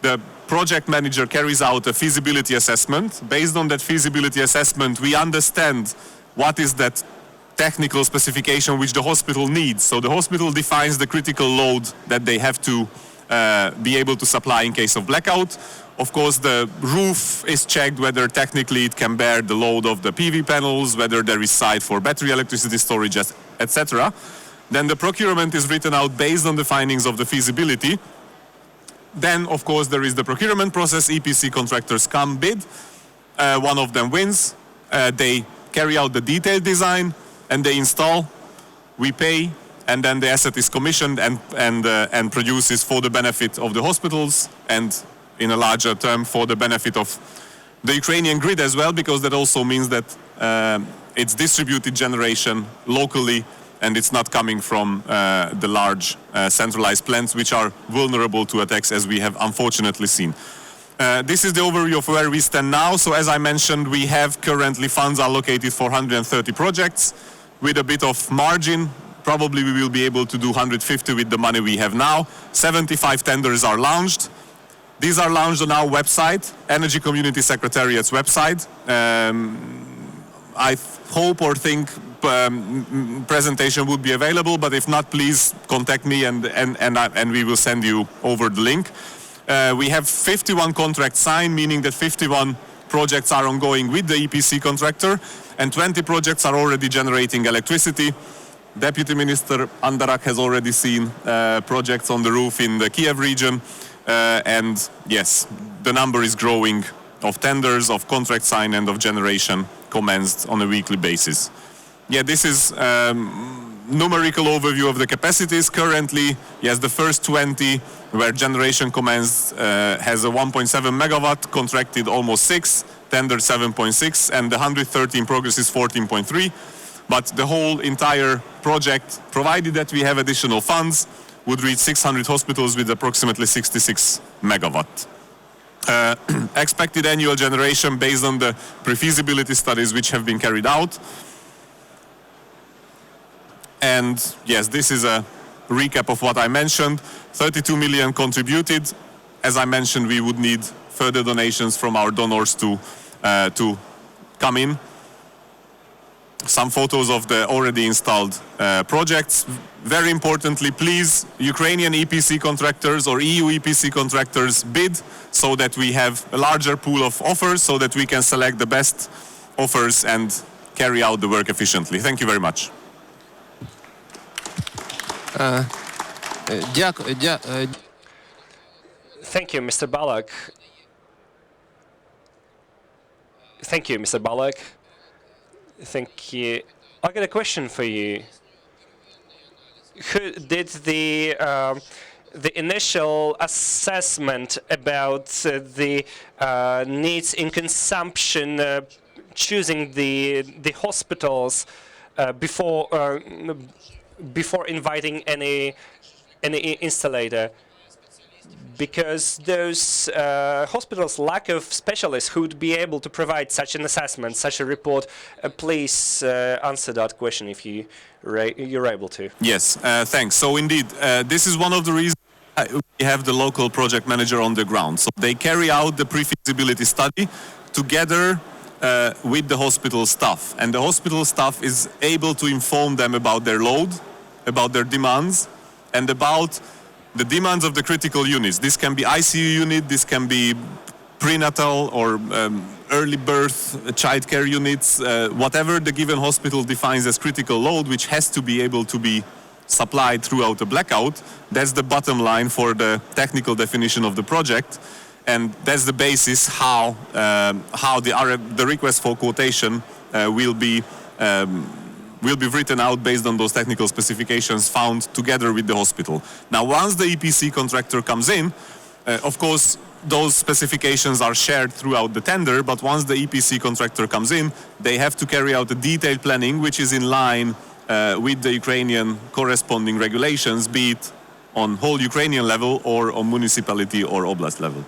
The project manager carries out a feasibility assessment. Based on that feasibility assessment, we understand what is that technical specification which the hospital needs. So the hospital defines the critical load that they have to be able to supply in case of blackout. Of course, the roof is checked whether technically it can bear the load of the PV panels, whether there is site for battery electricity storage, etc. Then the procurement is written out based on the findings of the feasibility. Then, of course, there is the procurement process. EPC contractors come bid. One of them wins. They carry out the detailed design and they install. We pay, and then the asset is commissioned and produces for the benefit of the hospitals and, in a larger term, for the benefit of the Ukrainian grid as well, because that also means that it's distributed generation locally and it's not coming from the large centralized plants which are vulnerable to attacks, as we have unfortunately seen. This is the overview of where we stand now. So as I mentioned, we have currently funds allocated for 130 projects with a bit of margin. Probably we will be able to do 150 with the money we have now. 75 tenders are launched. These are launched on our website, Energy Community Secretariat's website. I hope or think presentation would be available, but if not, please contact me and we will send you over the link. We have 51 contracts signed, meaning that 51 projects are ongoing with the EPC contractor, and 20 projects are already generating electricity. Deputy Minister Andarak has already seen projects on the roof in the Kiev region, and yes, the number is growing of tenders, of contract signed, and of generation commenced on a weekly basis. Yeah, this is numerical overview of the capacities. Currently, yes, the first 20 where generation commenced has a 1.7 megawatt, contracted almost 6, tendered 7.6, and the 130 in progress is 14.3. But the whole entire project, provided that we have additional funds, would reach 600 hospitals with approximately 66 megawatt. Expected annual generation based on the pre-feasibility studies which have been carried out. And yes, this is a recap of what I mentioned. 32 million contributed. As I mentioned, we would need further donations from our donors to come in. Some photos of the already installed projects. Very importantly, please, Ukrainian EPC contractors or EU EPC contractors bid so that we have a larger pool of offers so that we can select the best offers and carry out the work efficiently. Thank you very much. Thank you, Mr. Balak. Thank you, Mr. Balak. Thank you. I got a question for you. Who did the initial assessment about the needs in consumption, choosing the hospitals before inviting any installer? Because those hospitals lack of specialists who would be able to provide such an assessment, such a report. Please answer that question if you're able to. Yes, thanks. So indeed, this is one of the reasons we have the local project manager on the ground. So they carry out the pre-feasibility study together with the hospital staff. And the hospital staff is able to inform them about their load, about their demands, and about the demands of the critical units. This can be ICU unit, this can be prenatal or early birth childcare units, whatever the given hospital defines as critical load, which has to be able to be supplied throughout a blackout. That's the bottom line for the technical definition of the project, and that's the basis how the request for quotation will be written out based on those technical specifications found together with the hospital. Now, once the EPC contractor comes in, of course, those specifications are shared throughout the tender, but once the EPC contractor comes in, they have to carry out a detailed planning, which is in line with the Ukrainian corresponding regulations, be it on whole Ukrainian level or on municipality or oblast level.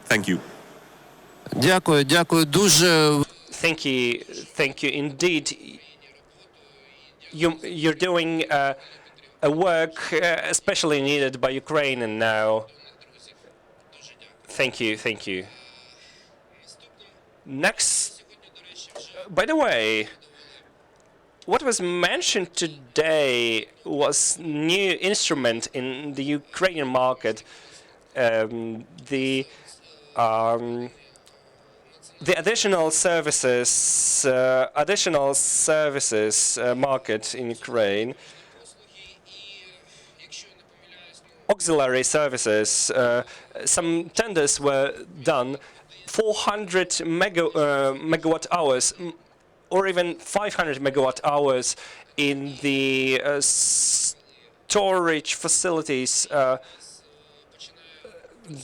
Thank you. Дякую дуже. Thank you indeed. You're doing a work especially needed by Ukraine now. Thank you. Next, by the way, what was mentioned today was new instrument in the Ukrainian market, the additional services market in Ukraine, auxiliary services. Some tenders were done, 400 megawatt hours, or even 500 megawatt hours in the storage facilities.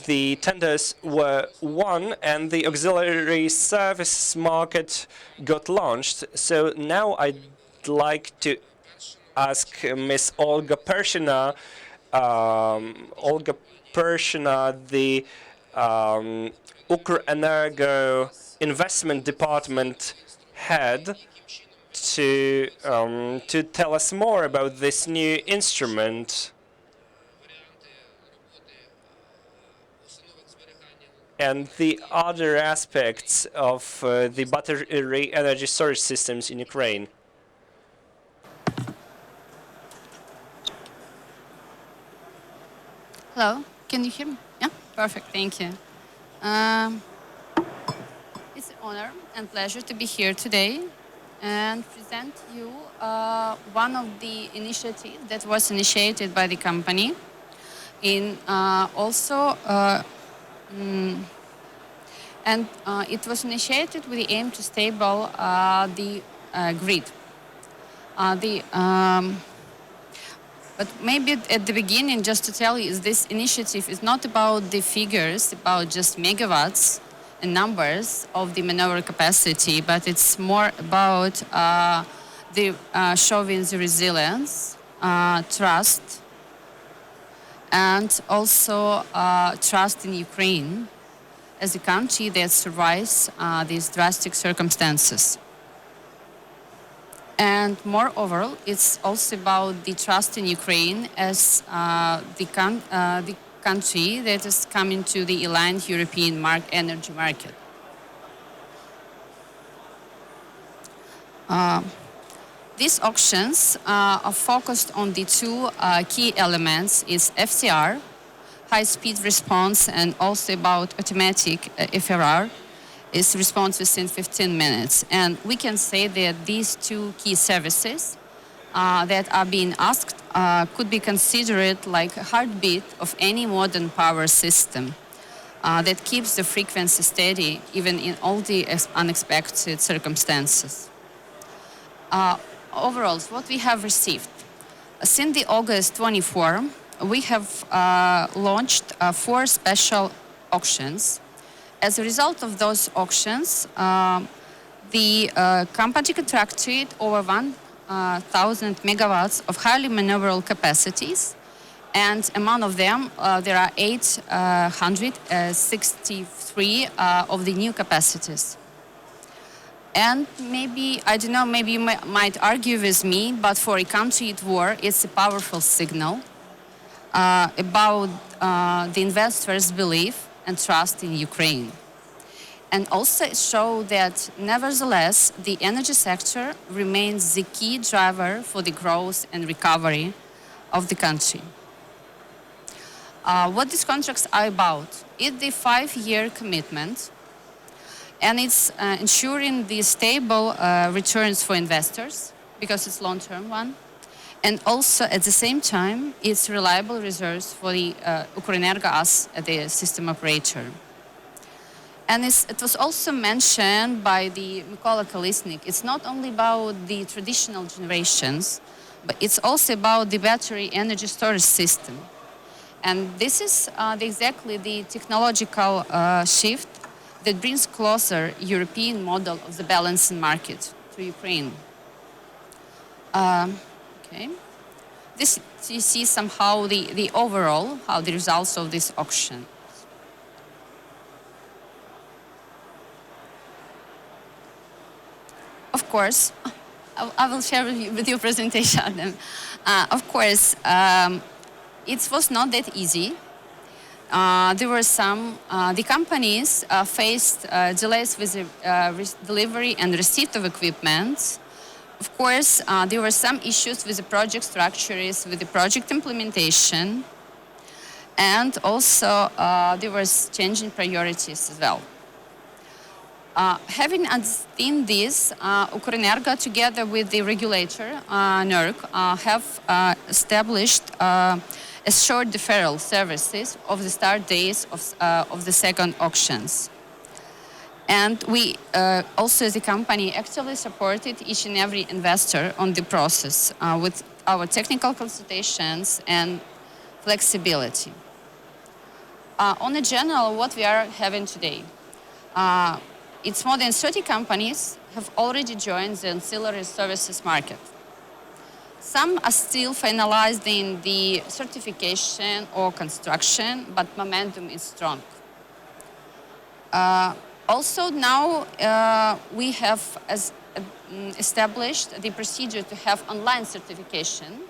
The tenders were won and the auxiliary service market got launched. So now I'd like to ask Ms. Olga Pershina, the Ukrenergo investment department head to tell us more about this new instrument and the other aspects of the battery energy storage systems in Ukraine. Hello, can you hear me? Yeah, perfect, thank you. It's an honor and pleasure to be here today and present you one of the initiatives that was initiated by the company in it was initiated with the aim to stable the grid. But maybe at the beginning, just to tell you, is this initiative is not about the figures, about just megawatts and numbers of the maneuver capacity, but it's more about showing the resilience, trust, and also trust in Ukraine as a country that survives these drastic circumstances. And moreover, it's also about the trust in Ukraine as the country that is coming to the aligned European energy market. These auctions are focused on the two key elements: is FCR, high-speed response, and also about automatic FRR. Is response within 15 minutes. And we can say that these two key services that are being asked could be considered like a heartbeat of any modern power system that keeps the frequency steady even in all the unexpected circumstances. Overall, what we have received. Since the August 24, we have launched 4 special auctions. As a result of those auctions, the company contracted over 1,000 megawatts of highly maneuverable capacities, and among of them, there are 863 of the new capacities. And maybe, I don't know, maybe you might argue with me, but for a country at war, it's a powerful signal about the investors' belief and trust in Ukraine. And also show that nevertheless, the energy sector remains the key driver for the growth and recovery of the country. What these contracts are about? It's the 5-year commitment, and it's ensuring the stable returns for investors, because it's long-term one. And also, at the same time, it's reliable reserves for the Ukrenergo as the system operator. And it was also mentioned by the Mykola Kolesnik, it's not only about the traditional generations, but it's also about the battery energy storage system. And this is exactly the technological shift that brings closer European model of the balancing market to Ukraine. Okay. This, you see somehow the overall, how the results of this auction. Of course, I will share with you presentation, Adam. Of course, it was not that easy. There were some, the companies faced delays with the delivery and receipt of equipment. Of course, there were some issues with the project structures, with the project implementation, and also there was changing priorities as well. Having understood this, Ukrenergo, together with the regulator, NERC, have established assured deferral services of the start days of the second auctions. And we also, as a company, actively supported each and every investor on the process with our technical consultations and flexibility. On a general, what we are having today, it's more than 30 companies have already joined the ancillary services market. Some are still finalizing the certification or construction, but momentum is strong. Also now we have established the procedure to have online certification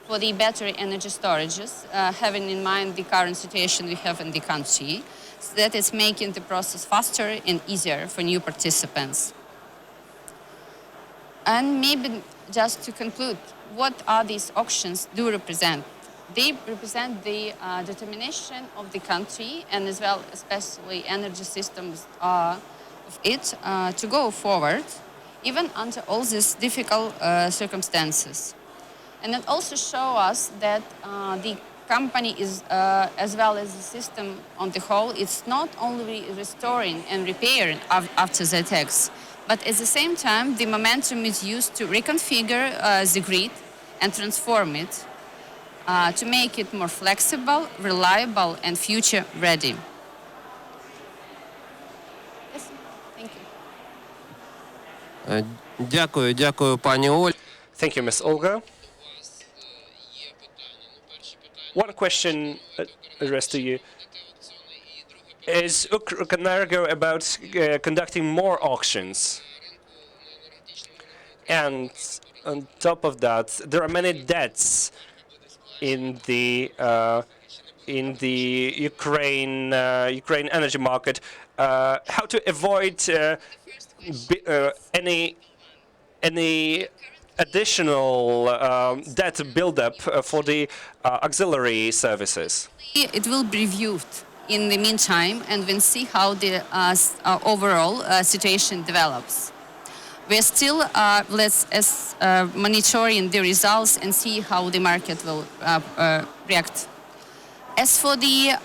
for the battery energy storages, having in mind the current situation we have in the country, so that it's making the process faster and easier for new participants. And maybe just to conclude, what are these auctions do represent? They represent the determination of the country and as well, especially energy systems of it, to go forward, even under all these difficult circumstances. And it also shows us that the company is, as well as the system on the whole, it's not only restoring and repairing after the attacks, but at the same time, the momentum is used to reconfigure the grid and transform it to make it more flexible, reliable, and future-ready. Yes, thank you. Дякую, дякую, пані Оль. Thank you, Ms. Olga. One question addressed to you. Is Ukrenergo about conducting more auctions? And on top of that, there are many debts in the Ukraine energy market. How to avoid any additional debt buildup for the auxiliary services? It will be reviewed in the meantime, and we'll see how the overall situation develops. We're still monitoring the results and see how the market will react. As for the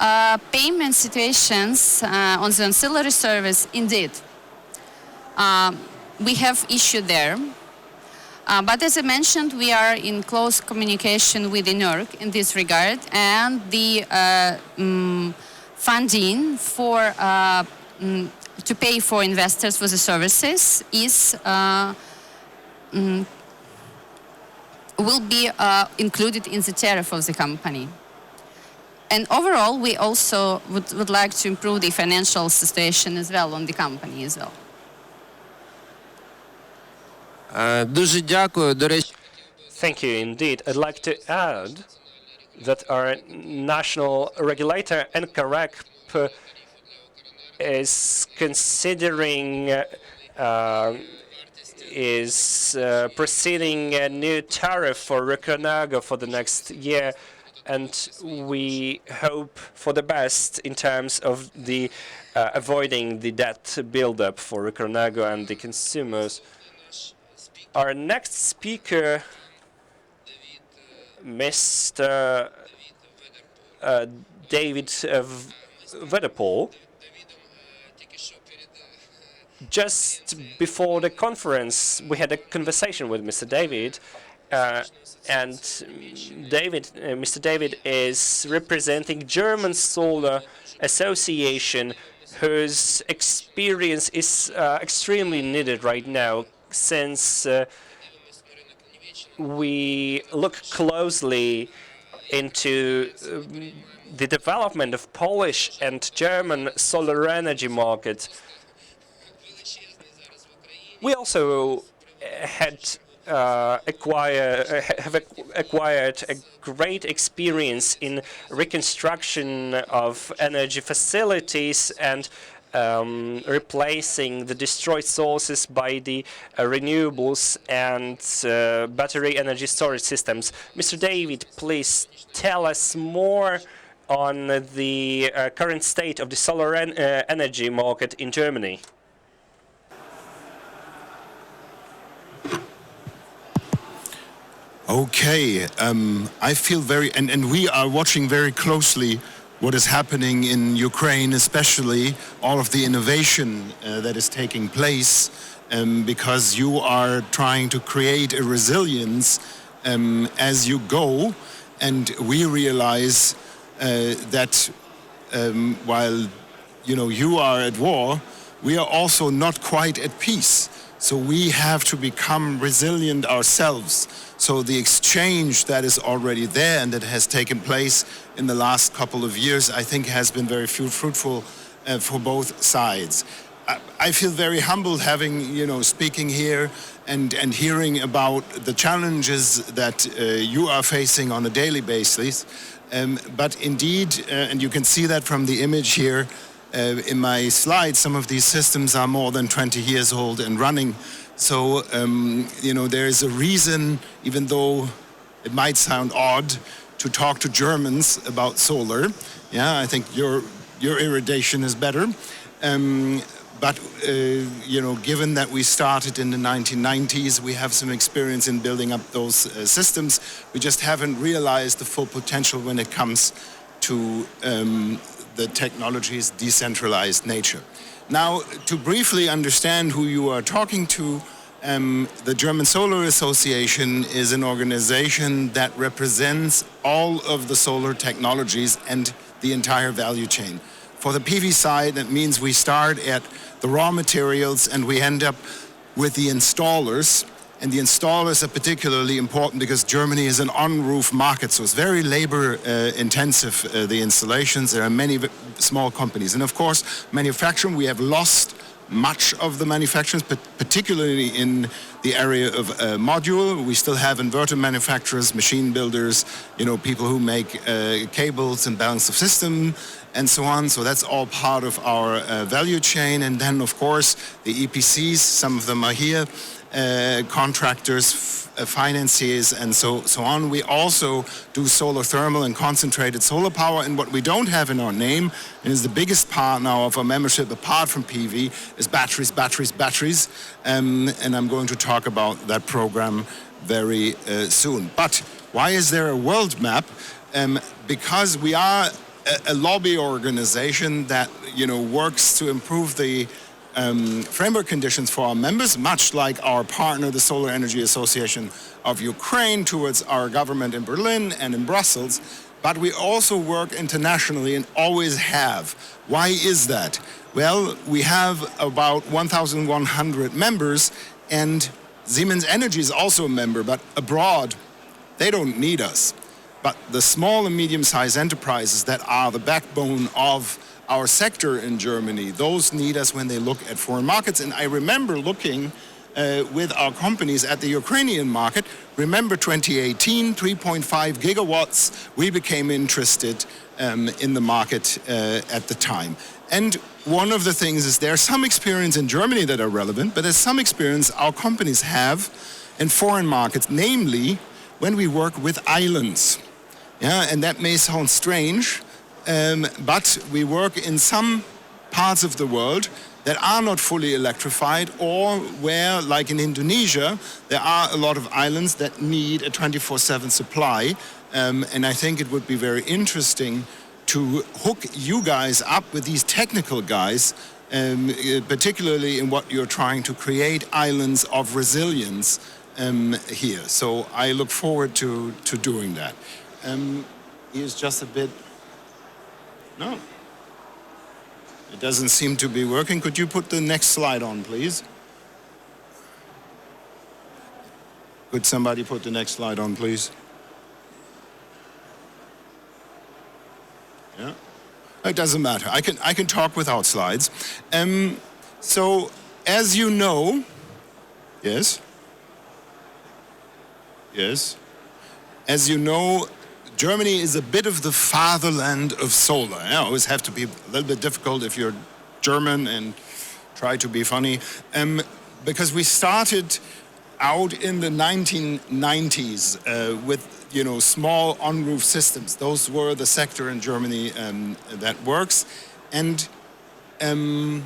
payment situations on the ancillary service, indeed, we have issue there. But as I mentioned, we are in close communication with the NERC in this regard, and the funding for to pay for investors for the services is will be included in the tariff of the company. And overall, we also would like to improve the financial situation as well on the company as well. Дуже дякую. До речі, Thank you indeed. I'd like to add that our national regulator, NCAREC, is considering proceeding a new tariff for Ukrenergo for the next year, and we hope for the best in terms of the avoiding the debt buildup for Ukrenergo and the consumers. Our next speaker, Mr. David Vedapol. Just before the conference, we had a conversation with Mr. David, and Mr. David is representing German Solar Association, whose experience is extremely needed right now, since we look closely into the development of Polish and German solar energy markets. We also have acquired a great experience in reconstruction of energy facilities and replacing the destroyed sources by the renewables and battery energy storage systems. Mr. David, please tell us more on the current state of the solar energy market in Germany. Okay, I feel and we are watching very closely what is happening in Ukraine, especially all of the innovation that is taking place, because you are trying to create a resilience as you go, and we realize that while you are at war, we are also not quite at peace. So we have to become resilient ourselves. So the exchange that is already there and that has taken place in the last couple of years, I think has been very fruitful for both sides. I feel very humbled having, speaking here and hearing about the challenges that you are facing on a daily basis. But indeed, and you can see that from the image here in my slides, some of these systems are more than 20 years old and running. So, there is a reason, even though it might sound odd, to talk to Germans about solar. Yeah, I think your irritation is better. But, given that we started in the 1990s, we have some experience in building up those systems. We just haven't realized the full potential when it comes to the technology's decentralized nature. Now, to briefly understand who you are talking to, the German Solar Association is an organization that represents all of the solar technologies and the entire value chain. For the PV side, that means we start at the raw materials and we end up with the installers. And the installers are particularly important because Germany is an on-roof market, so it's very labor-intensive, the installations. There are many small companies. And of course, manufacturing, we have lost much of the manufacturers, particularly in the area of module. We still have inverter manufacturers, machine builders, people who make cables and balance of system and so on. So that's all part of our value chain. And then, of course, the EPCs, some of them are here, contractors, financiers, and so on. We also do solar thermal and concentrated solar power. And what we don't have in our name, and is the biggest part now of our membership apart from PV, is batteries, batteries, batteries. And I'm going to talk about that program very soon. But why is there a world map? Because we are a lobby organization that works to improve the framework conditions for our members, much like our partner, the Solar Energy Association of Ukraine, towards our government in Berlin and in Brussels. But we also work internationally and always have. Why is that? Well, we have about 1,100 members, and Siemens Energy is also a member, but abroad, they don't need us. But the small and medium-sized enterprises that are the backbone of our sector in Germany, those need us when they look at foreign markets. And I remember looking with our companies at the Ukrainian market. Remember 2018, 3.5 gigawatts, we became interested in the market at the time. And one of the things is there's some experience in Germany that are relevant, but there's some experience our companies have in foreign markets, namely when we work with islands. Yeah, and that may sound strange, but we work in some parts of the world that are not fully electrified, or where, like in Indonesia, there are a lot of islands that need a 24/7 supply. And I think it would be very interesting to hook you guys up with these technical guys, particularly in what you're trying to create, islands of resilience here. So I look forward to doing that. Here's just a bit. No. It doesn't seem to be working. Could you put the next slide on, please? Could somebody put the next slide on, please? Yeah. It doesn't matter. I can talk without slides. So, as you know, yes? Yes? As you know, Germany is a bit of the fatherland of solar. I always have to be a little bit difficult if you're German and try to be funny. Because we started out in the 1990s with small on-roof systems. Those were the sector in Germany that works. And the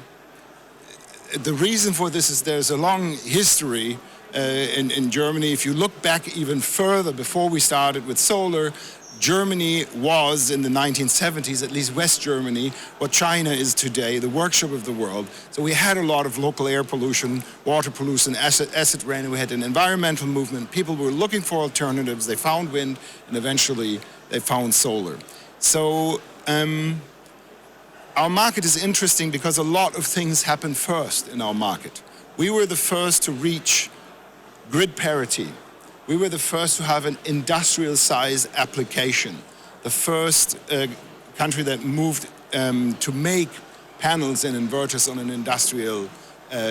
reason for this is there's a long history in Germany. If you look back even further, before we started with solar, Germany was, in the 1970s, at least West Germany, what China is today, the workshop of the world. So we had a lot of local air pollution, water pollution, acid rain. We had an environmental movement. People were looking for alternatives. They found wind, and eventually they found solar. So our market is interesting because a lot of things happened first in our market. We were the first to reach grid parity. We were the first to have an industrial size application. The first country that moved to make panels and inverters on an industrial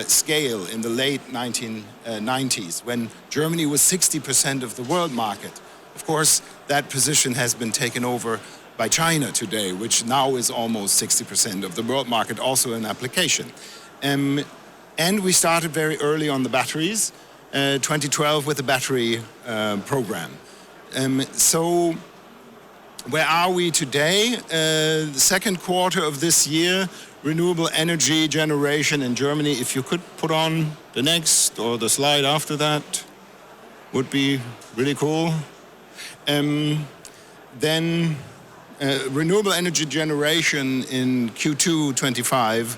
scale in the late 1990s, when Germany was 60% of the world market. Of course, that position has been taken over by China today, which now is almost 60% of the world market, also in application. And we started very early on the batteries, 2012 with the battery program. So where are we today? The second quarter of this year, renewable energy generation in Germany, if you could put on the next or the slide after that, would be really cool. Then renewable energy generation in Q2 25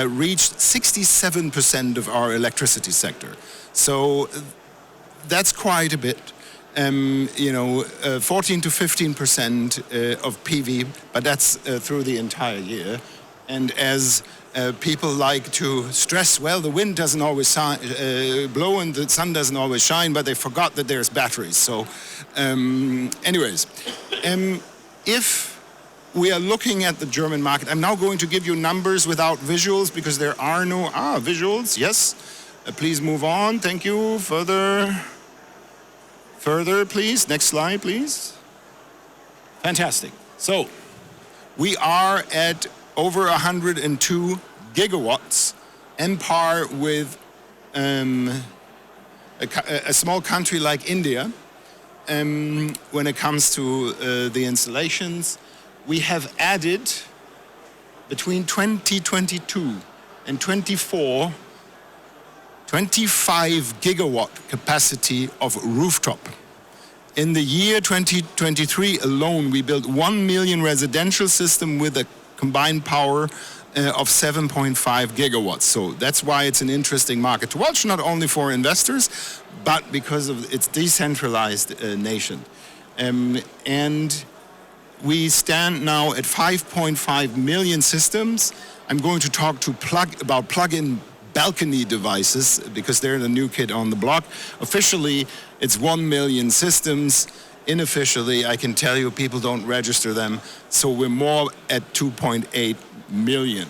reached 67% of our electricity sector. So that's quite a bit. 14 to 15% of PV, but that's through the entire year. And as people like to stress, well, the wind doesn't always blow and the sun doesn't always shine, but they forgot that there's batteries. So anyways, if we are looking at the German market, I'm now going to give you numbers without visuals because there are no visuals. Yes, please move on. Thank you. Further, please. Next slide, please. Fantastic. So we are at over 102 gigawatts, on par with a small country like India. When it comes to the installations, we have added between 2022 and 24, 25 gigawatt capacity of rooftop. In the year 2023 alone, we built 1 million residential system with a combined power of 7.5 gigawatts. So that's why it's an interesting market to watch, not only for investors, but because of its decentralized nation. And we stand now at 5.5 million systems. I'm going to talk to about plug-in balcony devices because they're the new kid on the block. Officially, it's 1 million systems. Unofficially, I can tell you people don't register them. So we're more at 2.8 million.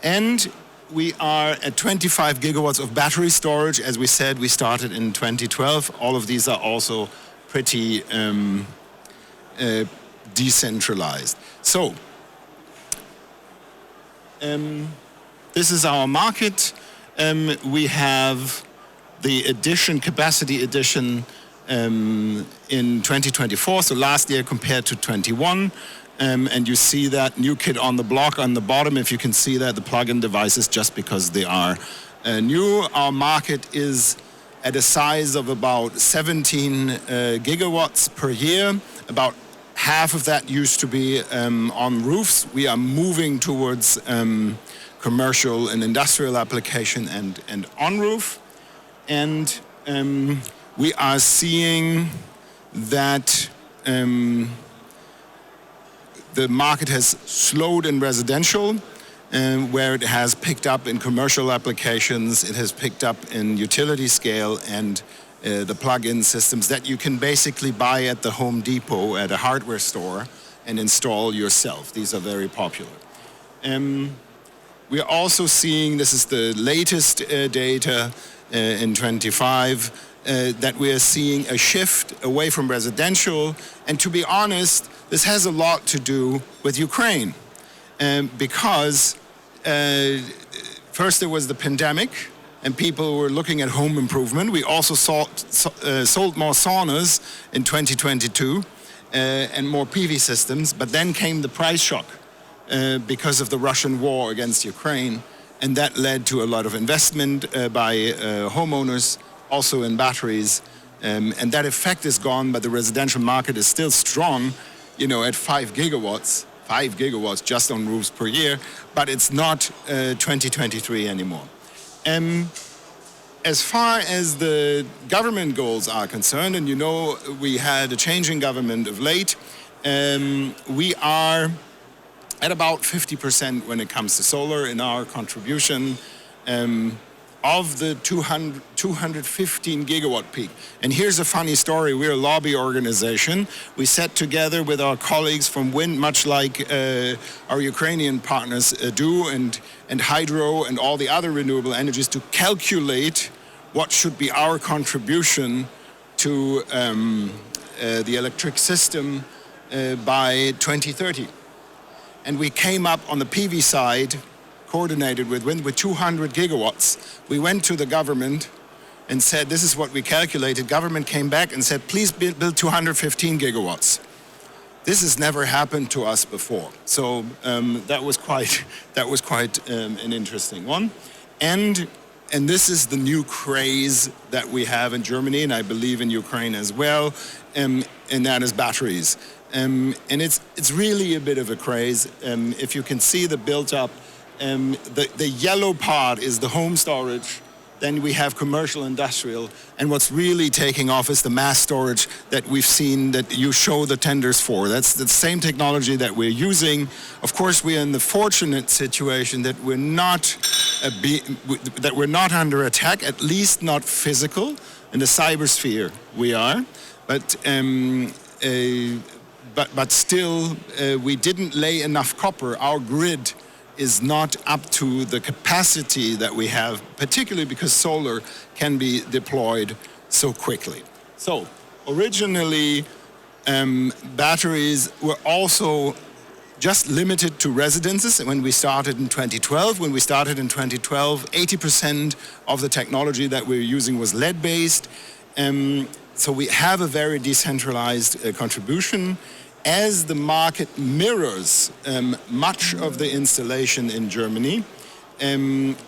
And we are at 25 gigawatts of battery storage. As we said, we started in 2012. All of these are also pretty decentralized. So this is our market. We have the capacity addition in 2024, so last year compared to 21. And you see that new kid on the block on the bottom, if you can see that, the plug-in devices, just because they are new. Our market is at a size of about 17 gigawatts per year. About half of that used to be on roofs. We are moving towards commercial and industrial application and on-roof. And we are seeing that the market has slowed in residential, where it has picked up in commercial applications, it has picked up in utility scale and the plug-in systems that you can basically buy at the Home Depot at a hardware store and install yourself. These are very popular. We are also seeing, this is the latest data in 25, that we are seeing a shift away from residential. And to be honest, this has a lot to do with Ukraine. Because first there was the pandemic and people were looking at home improvement. We also sold more saunas in 2022 and more PV systems. But then came the price shock because of the Russian war against Ukraine. And that led to a lot of investment by homeowners, also in batteries. And that effect is gone, but the residential market is still strong, at 5 gigawatts just on roofs per year, but it's not 2023 anymore. As far as the government goals are concerned, and we had a change in government of late, we are at about 50% when it comes to solar in our contribution. of the 215 gigawatt peak. And here's a funny story. We're a lobby organization. We sat together with our colleagues from wind, much like our Ukrainian partners do, and hydro and all the other renewable energies, to calculate what should be our contribution to the electric system by 2030. And we came up on the PV side, coordinated with wind, with 200 gigawatts. We went to the government and said, this is what we calculated. Government came back and said, please build 215 gigawatts. This has never happened to us before. So that was quite an interesting one. And this is the new craze that we have in Germany, and I believe in Ukraine as well, and that is batteries. And it's really a bit of a craze. If you can see the built-up, the yellow part is the home storage. Then we have commercial, industrial, and what's really taking off is the mass storage that we've seen that you show the tenders for. That's the same technology that we're using. Of course, we're in the fortunate situation that we're not under attack, at least not physical. In the cybersphere, we are, but still, we didn't lay enough copper. Our grid is not up to the capacity that we have, particularly because solar can be deployed so quickly. So originally, batteries were also just limited to residences when we started in 2012. When we started in 2012, 80% of the technology that we were using was lead-based. So we have a very decentralized contribution. As the market mirrors much of the installation in Germany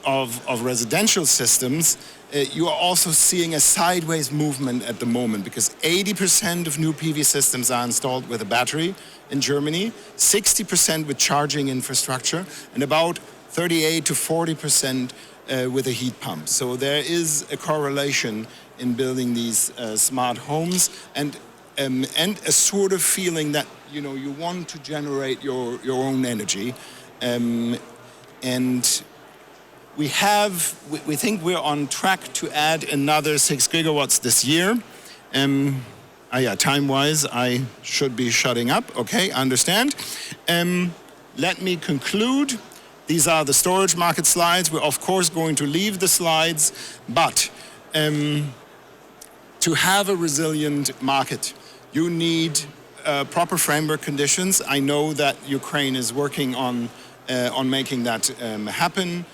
of residential systems, you are also seeing a sideways movement at the moment, because 80% of new PV systems are installed with a battery in Germany, 60% with charging infrastructure, and about 38 to 40% with a heat pump. So there is a correlation in building these smart homes, and a sort of feeling that you want to generate your own energy, and we think we're on track to add another 6 gigawatts this year. Time-wise, I should be shutting up. Okay, I understand. Let me conclude. These are the storage market slides. We're of course going to leave the slides, but to have a resilient market, you need proper framework conditions. I know that Ukraine is working on making that happen.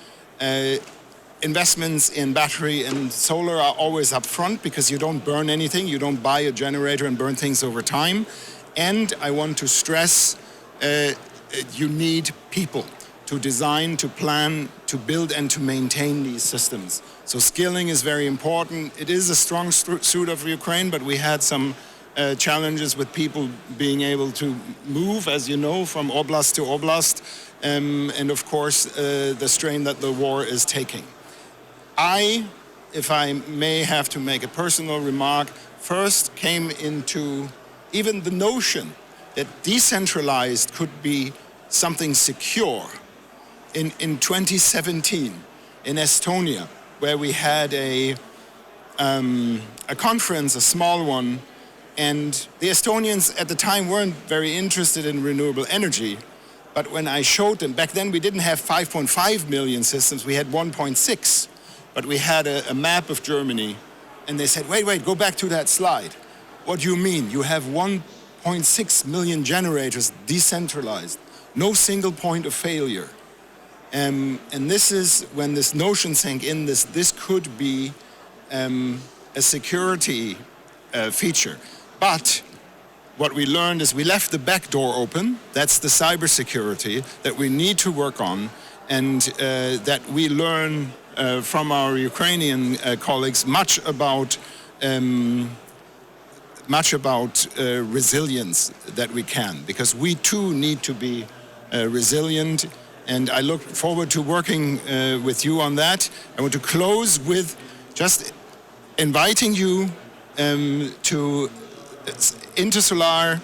Investments in battery and solar are always up front because you don't burn anything. You don't buy a generator and burn things over time. And I want to stress, you need people to design, to plan, to build and to maintain these systems. So skilling is very important. It is a strong suit of Ukraine, but we had some challenges with people being able to move, as you know, from oblast to oblast, and of course the strain that the war is taking. If I may have to make a personal remark, first came into even the notion that decentralized could be something secure in 2017 in Estonia, where we had a conference, a small one, and the Estonians at the time weren't very interested in renewable energy. But when I showed them, back then we didn't have 5.5 million systems, we had 1.6. But we had a map of Germany, and they said, wait, go back to that slide. What do you mean? You have 1.6 million generators decentralized, no single point of failure. And this is when this notion sank in, this could be a security feature. But what we learned is we left the back door open. That's the cybersecurity that we need to work on, and that we learn from our Ukrainian colleagues much about resilience that we can, because we too need to be resilient. And I look forward to working with you on that. I want to close with just inviting you to Intersolar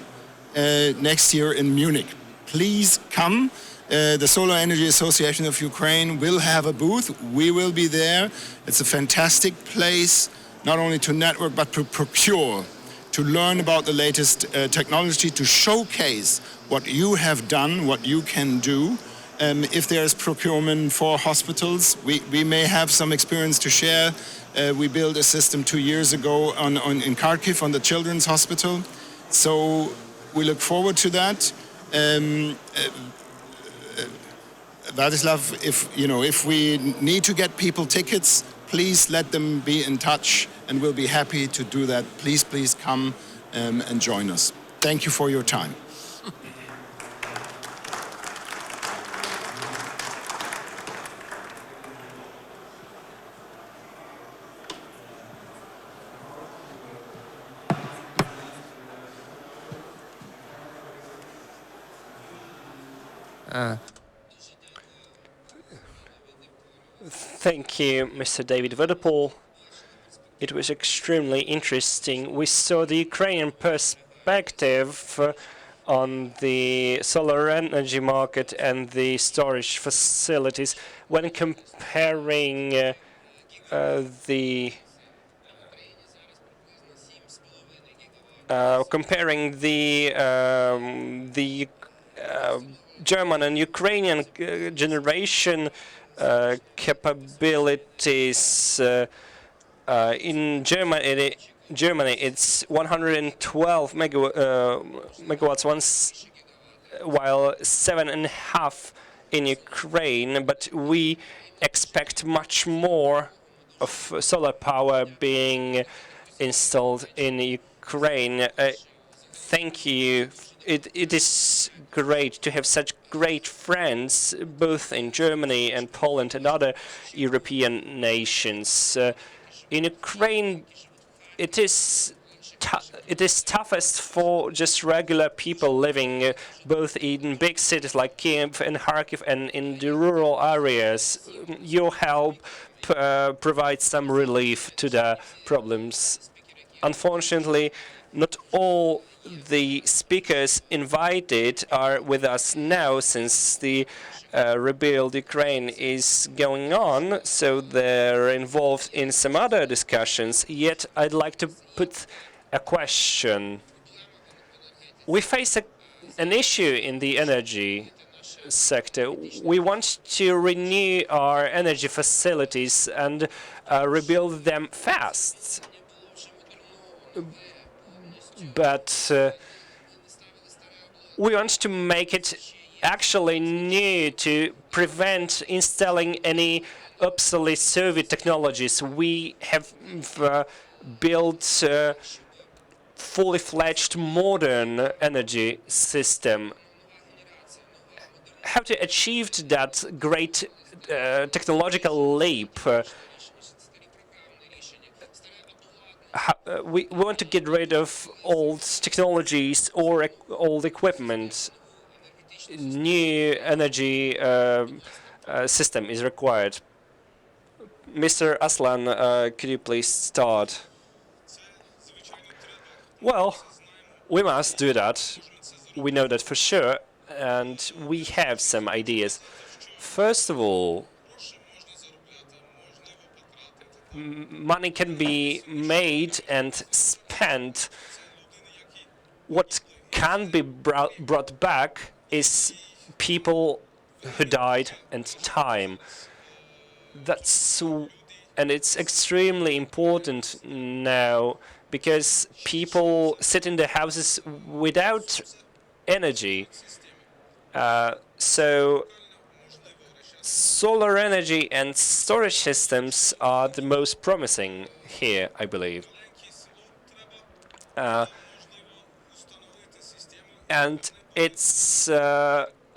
next year in Munich. Please come. The Solar Energy Association of Ukraine will have a booth. We will be there. It's a fantastic place, not only to network, but to procure, to learn about the latest technology, to showcase what you have done, what you can do. If there's procurement for hospitals, we may have some experience to share. We built a system 2 years ago in Kharkiv on the Children's Hospital. So we look forward to that. Vladislav, if we need to get people tickets, please let them be in touch, and we'll be happy to do that. Please come and join us. Thank you for your time. Thank you, Mr. David Vodopol. It was extremely interesting. We saw the Ukrainian perspective on the solar energy market and the storage facilities when comparing the German and Ukrainian generation capabilities. In Germany, it's 112 megawatts once, while 7.5 in Ukraine. But we expect much more of solar power being installed in Ukraine. Thank you. It is great to have such great friends, both in Germany and Poland and other European nations. In Ukraine, it is toughest for just regular people living both in big cities like Kiev and Kharkiv and in the rural areas. Your help provides some relief to the problems. Unfortunately, not all the speakers invited are with us now, since the ReBuild Ukraine is going on, so they're involved in some other discussions. Yet I'd like to put a question. We face an issue in the energy sector. We want to renew our energy facilities and rebuild them fast. But we want to make it actually new to prevent installing any obsolete Soviet technologies. We have built a fully fledged modern energy system. How to achieve that great technological leap? We want to get rid of old technologies or old equipment. New energy system is required. Mr. Aslan, could you please start? Well, we must do that. We know that for sure, and we have some ideas. First of all, money can be made and spent. What can be brought back is people who died and time. And it's extremely important now, because people sit in their houses without energy. So solar energy and storage systems are the most promising here, I believe. And it's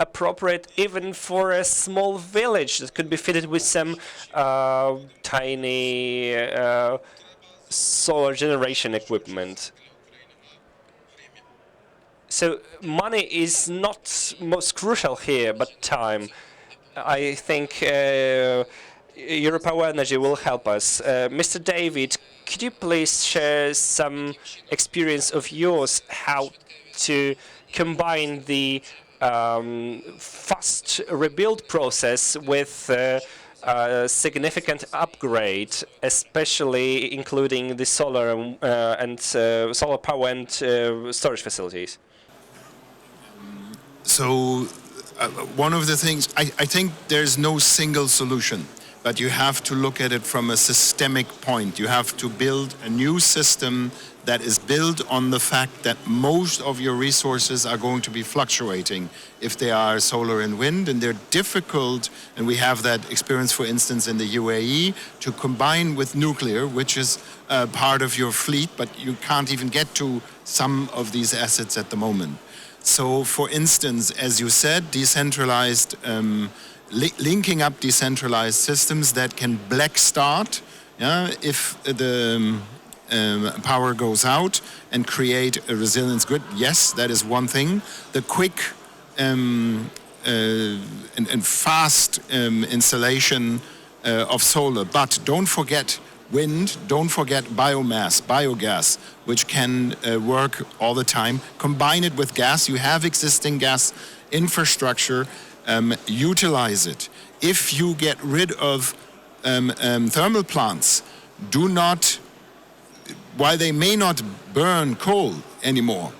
appropriate even for a small village that could be fitted with some tiny solar generation equipment. So money is not most crucial here, but time. I think Europower Energy will help us. Mr. David, could you please share some experience of yours how to combine the fast rebuild process with a significant upgrade, especially including the solar and solar power and storage facilities. So one of the things, I think there's no single solution, but you have to look at it from a systemic point. You have to build a new system that is built on the fact that most of your resources are going to be fluctuating if they are solar and wind, and they're difficult, and we have that experience, for instance, in the UAE, to combine with nuclear, which is part of your fleet, but you can't even get to some of these assets at the moment. So, for instance, as you said, decentralized, linking up decentralized systems that can black start if the power goes out and create a resilience grid. Yes, that is one thing. The quick and fast installation of solar. But don't forget wind, don't forget biomass, biogas, which can work all the time. Combine it with gas. You have existing gas infrastructure. Utilize it. If you get rid of thermal plants, do not, while they may not burn coal anymore,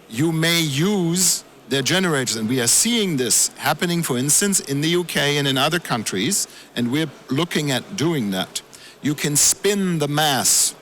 you may use their generators. And we are seeing this happening, for instance, in the UK and in other countries, and we're looking at doing that. You can spin the mass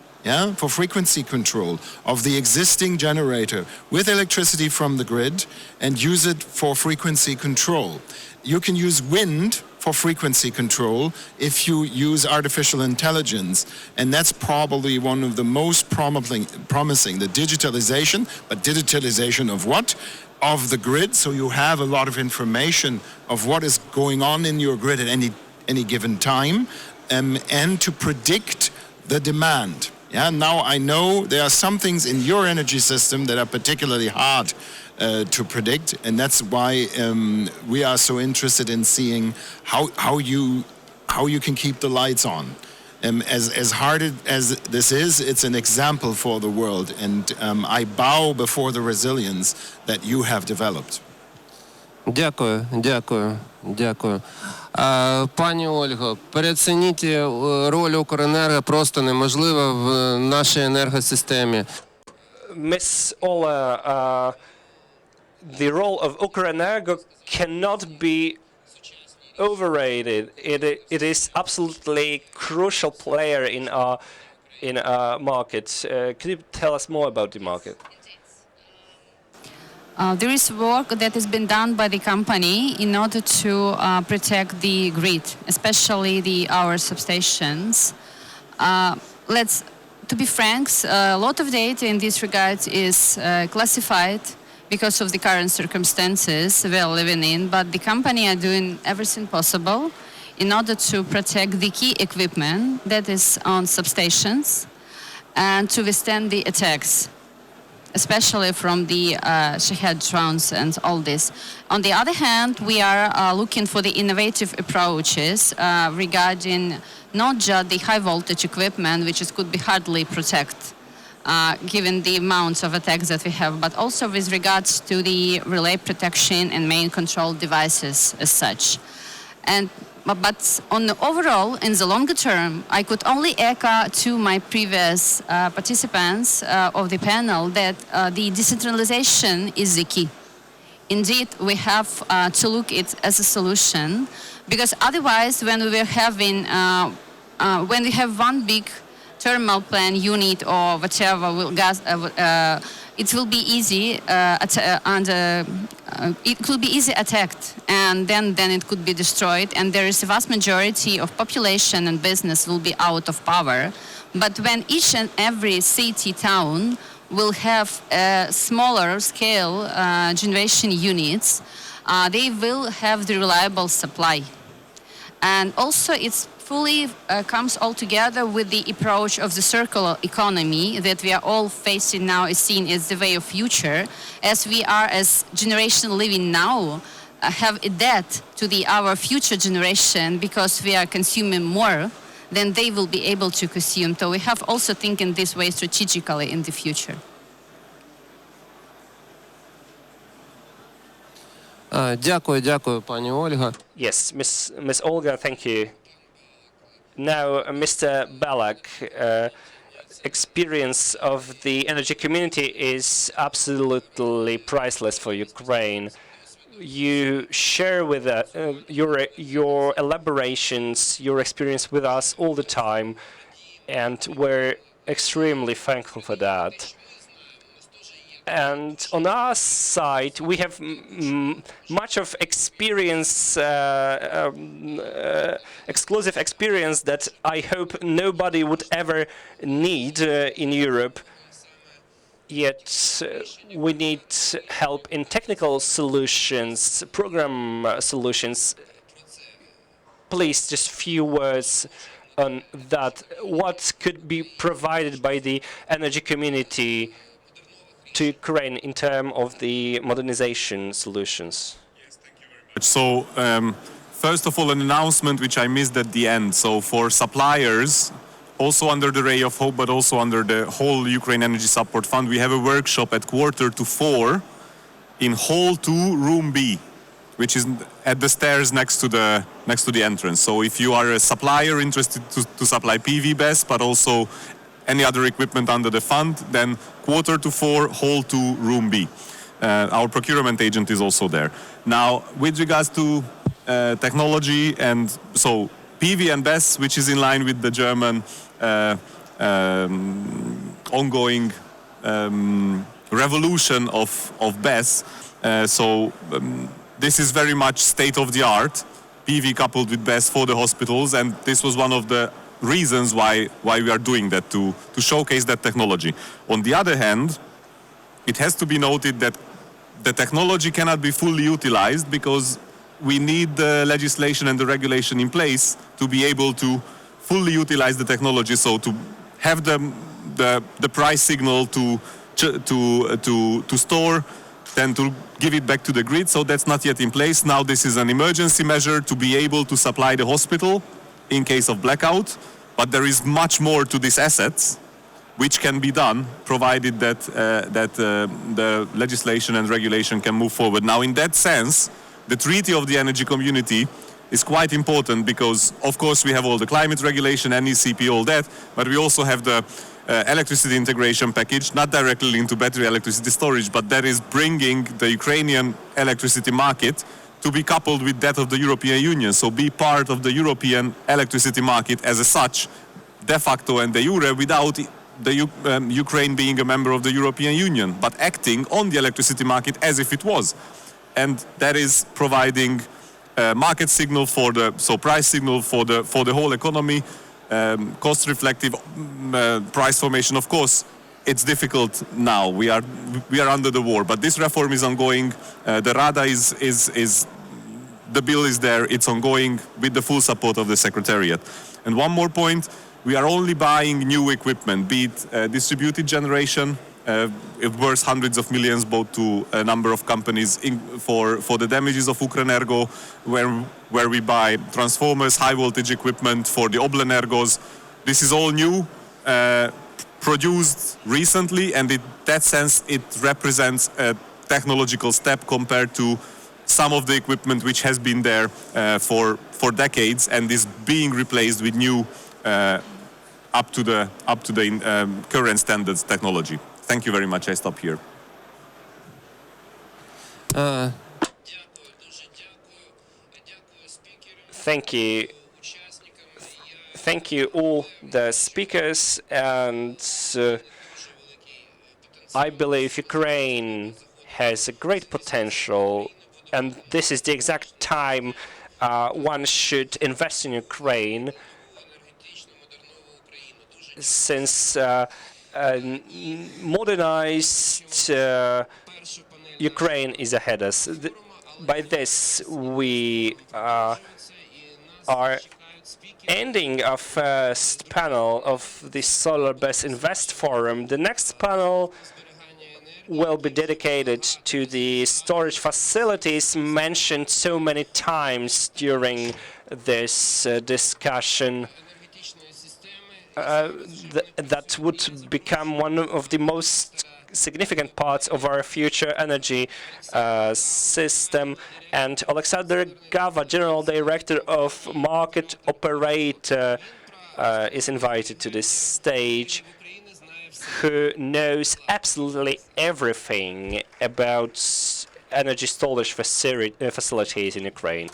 for frequency control of the existing generator with electricity from the grid and use it for frequency control. You can use wind for frequency control if you use artificial intelligence, and that's probably one of the most promising, the digitalization, but digitalization of what? Of the grid, so you have a lot of information of what is going on in your grid at any given time, and to predict the demand. Now I know there are some things in your energy system that are particularly hard to predict, and that's why we are so interested in seeing how you can keep the lights on. As hard as this is, it's an example for the world, and I bow before the resilience that you have developed. Дякую, дякую, дякую. Пані Ольго, переоцініть роль Укренерго просто неможливо в нашій енергосистемі. Miss Ola, the role of Ukrenergo cannot be overrated. It is absolutely crucial player in our market. Could you tell us more about the market? There is work that has been done by the company in order to protect the grid, especially our substations. To be frank, a lot of data in this regard is classified because of the current circumstances we are living in, but the company are doing everything possible in order to protect the key equipment that is on substations and to withstand the attacks, especially from the Shahed drones and all this. On the other hand, we are looking for the innovative approaches regarding not just the high voltage equipment, which could be hardly protected, given the amounts of attacks that we have, but also with regards to the relay protection and main control devices as such. But on the overall, in the longer term, I could only echo to my previous participants of the panel that the decentralization is the key. Indeed, we have to look at it as a solution, because otherwise, when we have one big thermal plant unit or whatever it will be easy it could be easy attacked, and then it could be destroyed, and there is a vast majority of population and business will be out of power. But when each and every city, town will have smaller scale generation units, they will have the reliable supply. And also it's fully comes all together with the approach of the circular economy that we are all facing now, is seen as the way of future, as we are as generation living now have a debt to our future generation because we are consuming more than they will be able to consume. So we have also thinking this way strategically in the future. Дякую, пані Ольга. Yes, Miss Olga, thank you. Now, Mr. Balak, experience of the energy community is absolutely priceless for Ukraine. You share with your elaborations, your experience with us all the time, and we're extremely thankful for that. And on our side, we have much of experience, exclusive experience that I hope nobody would ever need in Europe. Yet we need help in technical solutions, program solutions. Please, just few words on that. What could be provided by the energy community to Ukraine in terms of the modernization solutions? So, first of all, an announcement which I missed at the end. So, for suppliers, also under the Ray of Hope, but also under the whole Ukraine Energy Support Fund, we have a workshop at 3:45 in Hall 2, Room B, which is at the stairs next to the entrance. So, if you are a supplier interested to supply PV BESS, but also any other equipment under the fund, then 3:45, Hall 2, Room B. Our procurement agent is also there. Now, with regards to technology, and so PV and BESS, which is in line with the German ongoing revolution of BESS. This is very much state of the art, PV coupled with BESS for the hospitals, and this was one of the reasons why we are doing that, to showcase that technology. On the other hand, it has to be noted that the technology cannot be fully utilized because we need the legislation and the regulation in place to be able to fully utilize the technology. So to have the price signal to store, then to give it back to the grid. So that's not yet in place. Now this is an emergency measure to be able to supply the hospital in case of blackout. But there is much more to these assets which can be done, provided that the legislation and regulation can move forward. Now, in that sense, the Treaty of the Energy Community is quite important because, of course, we have all the climate regulation, NECP, all that, but we also have the electricity integration package, not directly linked to battery electricity storage, but that is bringing the Ukrainian electricity market to be coupled with that of the European Union. So be part of the European electricity market as such, de facto and de jure, without the Ukraine being a member of the European Union, but acting on the electricity market as if it was. And that is providing market signal price signal for the whole economy, cost reflective price formation. Of course, it's difficult now. We are under the war, but this reform is ongoing. The RADA is the bill is there. It's ongoing with the full support of the Secretariat. And one more point. We are only buying new equipment, be it distributed generation, it worth hundreds of millions both to a number of companies for the damages of Ukrenergo, where we buy transformers, high voltage equipment for the Oblenergos. This is all new, produced recently, and in that sense it represents a technological step compared to some of the equipment which has been there for decades and is being replaced with new up to the current standards technology. Thank you very much. I stop here. Thank you. Thank you all the speakers, and I believe Ukraine has a great potential, and this is the exact time one should invest in Ukraine, since modernized Ukraine is ahead of us. By this, we are ending our first panel of the Solar BESS Invest Forum. The next panel will be dedicated to the storage facilities mentioned so many times during this discussion. That would become one of the most significant parts of our future energy system. And Alexander Gava, General Director of Market Operator, is invited to this stage, who knows absolutely everything about energy storage facilities in Ukraine.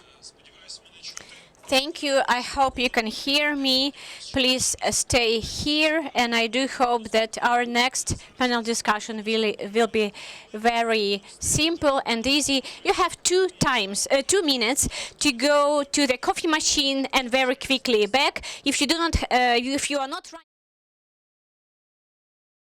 Thank you. I hope you can hear me. Please stay here, and I do hope that our next panel discussion will be very simple and easy. You have 2 minutes to go to the coffee machine and very quickly back. If you are not